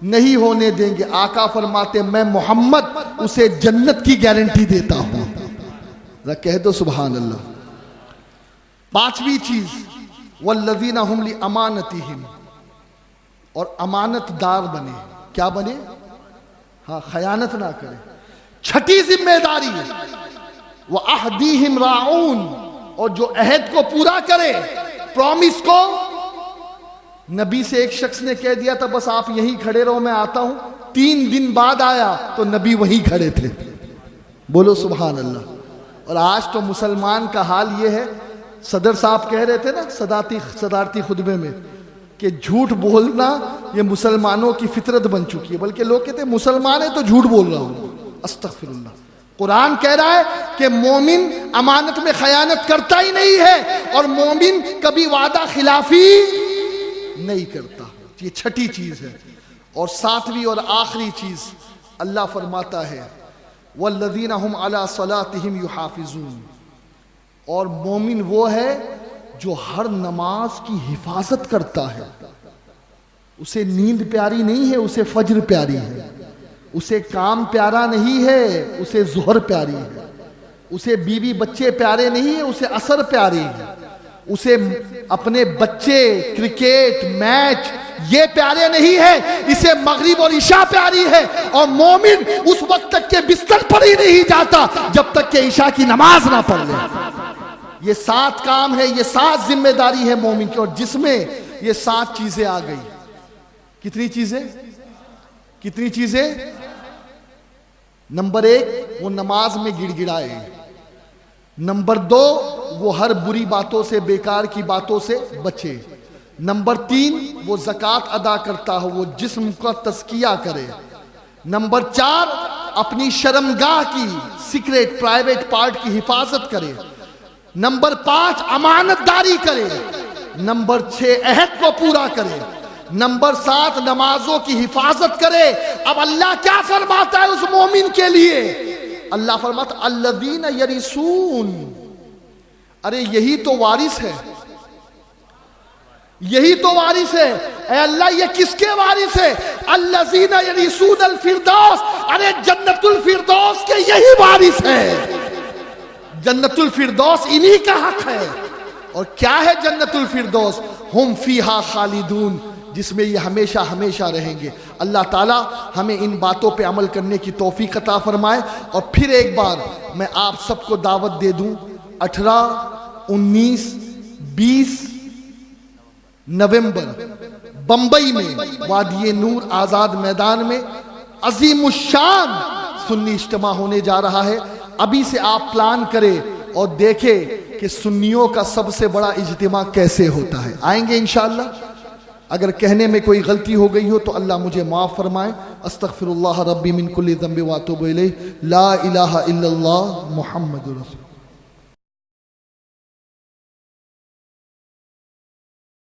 نہیں ہونے دیں گے، آقا فرماتے میں محمد اسے جنت کی گارنٹی دیتا ہوں۔ ذرا کہہ دو سبحان اللہ۔ پانچویں چیز والذین هم لامانتہم، اور امانت دار بنے، کیا بنے؟ ہاں خیانت نہ کرے۔ چھٹی ذمہ داری وعہدیہم راعون، اور جو عہد کو پورا کرے، پرومس کو۔ نبی سے ایک شخص نے کہہ دیا تھا بس آپ یہیں کھڑے رہو میں آتا ہوں، 3 دن بعد آیا تو نبی وہیں کھڑے تھے، بولو سبحان اللہ۔ اور آج تو مسلمان کا حال یہ ہے، صدر صاحب کہہ رہے تھے نا صدارتی خطبے میں کہ جھوٹ بولنا یہ مسلمانوں کی فطرت بن چکی ہے، بلکہ لوگ کہتے ہیں مسلمان ہے تو جھوٹ بول رہا ہوں، استغفر اللہ۔ قرآن کہہ رہا ہے کہ مومن امانت میں خیانت کرتا ہی نہیں ہے، اور مومن کبھی وعدہ خلافی نہیں کرتا۔ یہ چھٹی چیز ہے۔ اور ساتویں اور آخری چیز اللہ فرماتا ہے والذین هم علی صلاتہم یحافظون، اور مومن وہ ہے جو ہر نماز کی حفاظت کرتا ہے۔ اسے نیند پیاری نہیں ہے، اسے فجر پیاری ہے، اسے کام پیارا نہیں ہے، اسے ظہر پیاری ہے، اسے بیوی بچے پیارے نہیں ہیں، اسے عصر پیاری ہے، اسے اپنے بچے کرکٹ میچ یہ پیارے نہیں ہے، اسے مغرب اور عشاء پیاری ہے۔ اور مومن اس وقت تک کے بستر پر ہی نہیں جاتا جب تک کہ عشاء کی نماز نہ پڑھ لے۔ یہ 7 کام ہے، یہ 7 ذمہ داری ہے مومن کی، اور جس میں یہ 7 چیزیں آ گئی۔ کتنی چیزیں؟ کتنی چیزیں؟ نمبر 1 وہ نماز میں گڑ گڑائے، نمبر 2 وہ ہر بری باتوں سے بیکار کی باتوں سے بچے، نمبر 3 وہ زکوٰۃ ادا کرتا ہو، وہ جسم کا تزکیہ کرے، نمبر 4 اپنی شرمگاہ کی سیکریٹ پرائیویٹ پارٹ کی حفاظت کرے، نمبر 5 امانت داری کرے، نمبر 6 عہد کو پورا کرے، نمبر 7 نمازوں کی حفاظت کرے۔ اب اللہ کیا فرماتا ہے اس مومن کے لیے؟ اللہ فرماتا الذین یرثون، ارے یہی تو وارث ہے، یہی تو وارث ہے۔ اے اللہ یہ کس کے وارث ہے؟ الذین یرثون الفردوس، ارے جنت الفردوس کے یہی وارث ہے۔ جنت الفردوس انہی کا حق ہے۔ اور کیا ہے جنت الفردوس؟ ہم فیہا خالدون، جس میں یہ ہمیشہ ہمیشہ رہیں گے۔ اللہ تعالیٰ ہمیں ان باتوں پہ عمل کرنے کی توفیق عطا فرمائے۔ اور پھر ایک بار میں آپ سب کو دعوت دے دوں، 18، 19، 20 نومبر بمبئی میں وادی نور آزاد میدان میں عظیم الشان سنی اجتماع ہونے جا رہا ہے۔ ابھی سے آپ پلان کریں اور دیکھیں کہ سنیوں کا سب سے بڑا اجتماع کیسے ہوتا ہے۔ آئیں گے انشاءاللہ۔ اگر کہنے میں کوئی غلطی ہو گئی ہو تو اللہ مجھے معاف فرمائے۔ استغفر اللہ ربی من کل ذنب واتوب الیہ۔ لا الہ الا اللہ محمد رسول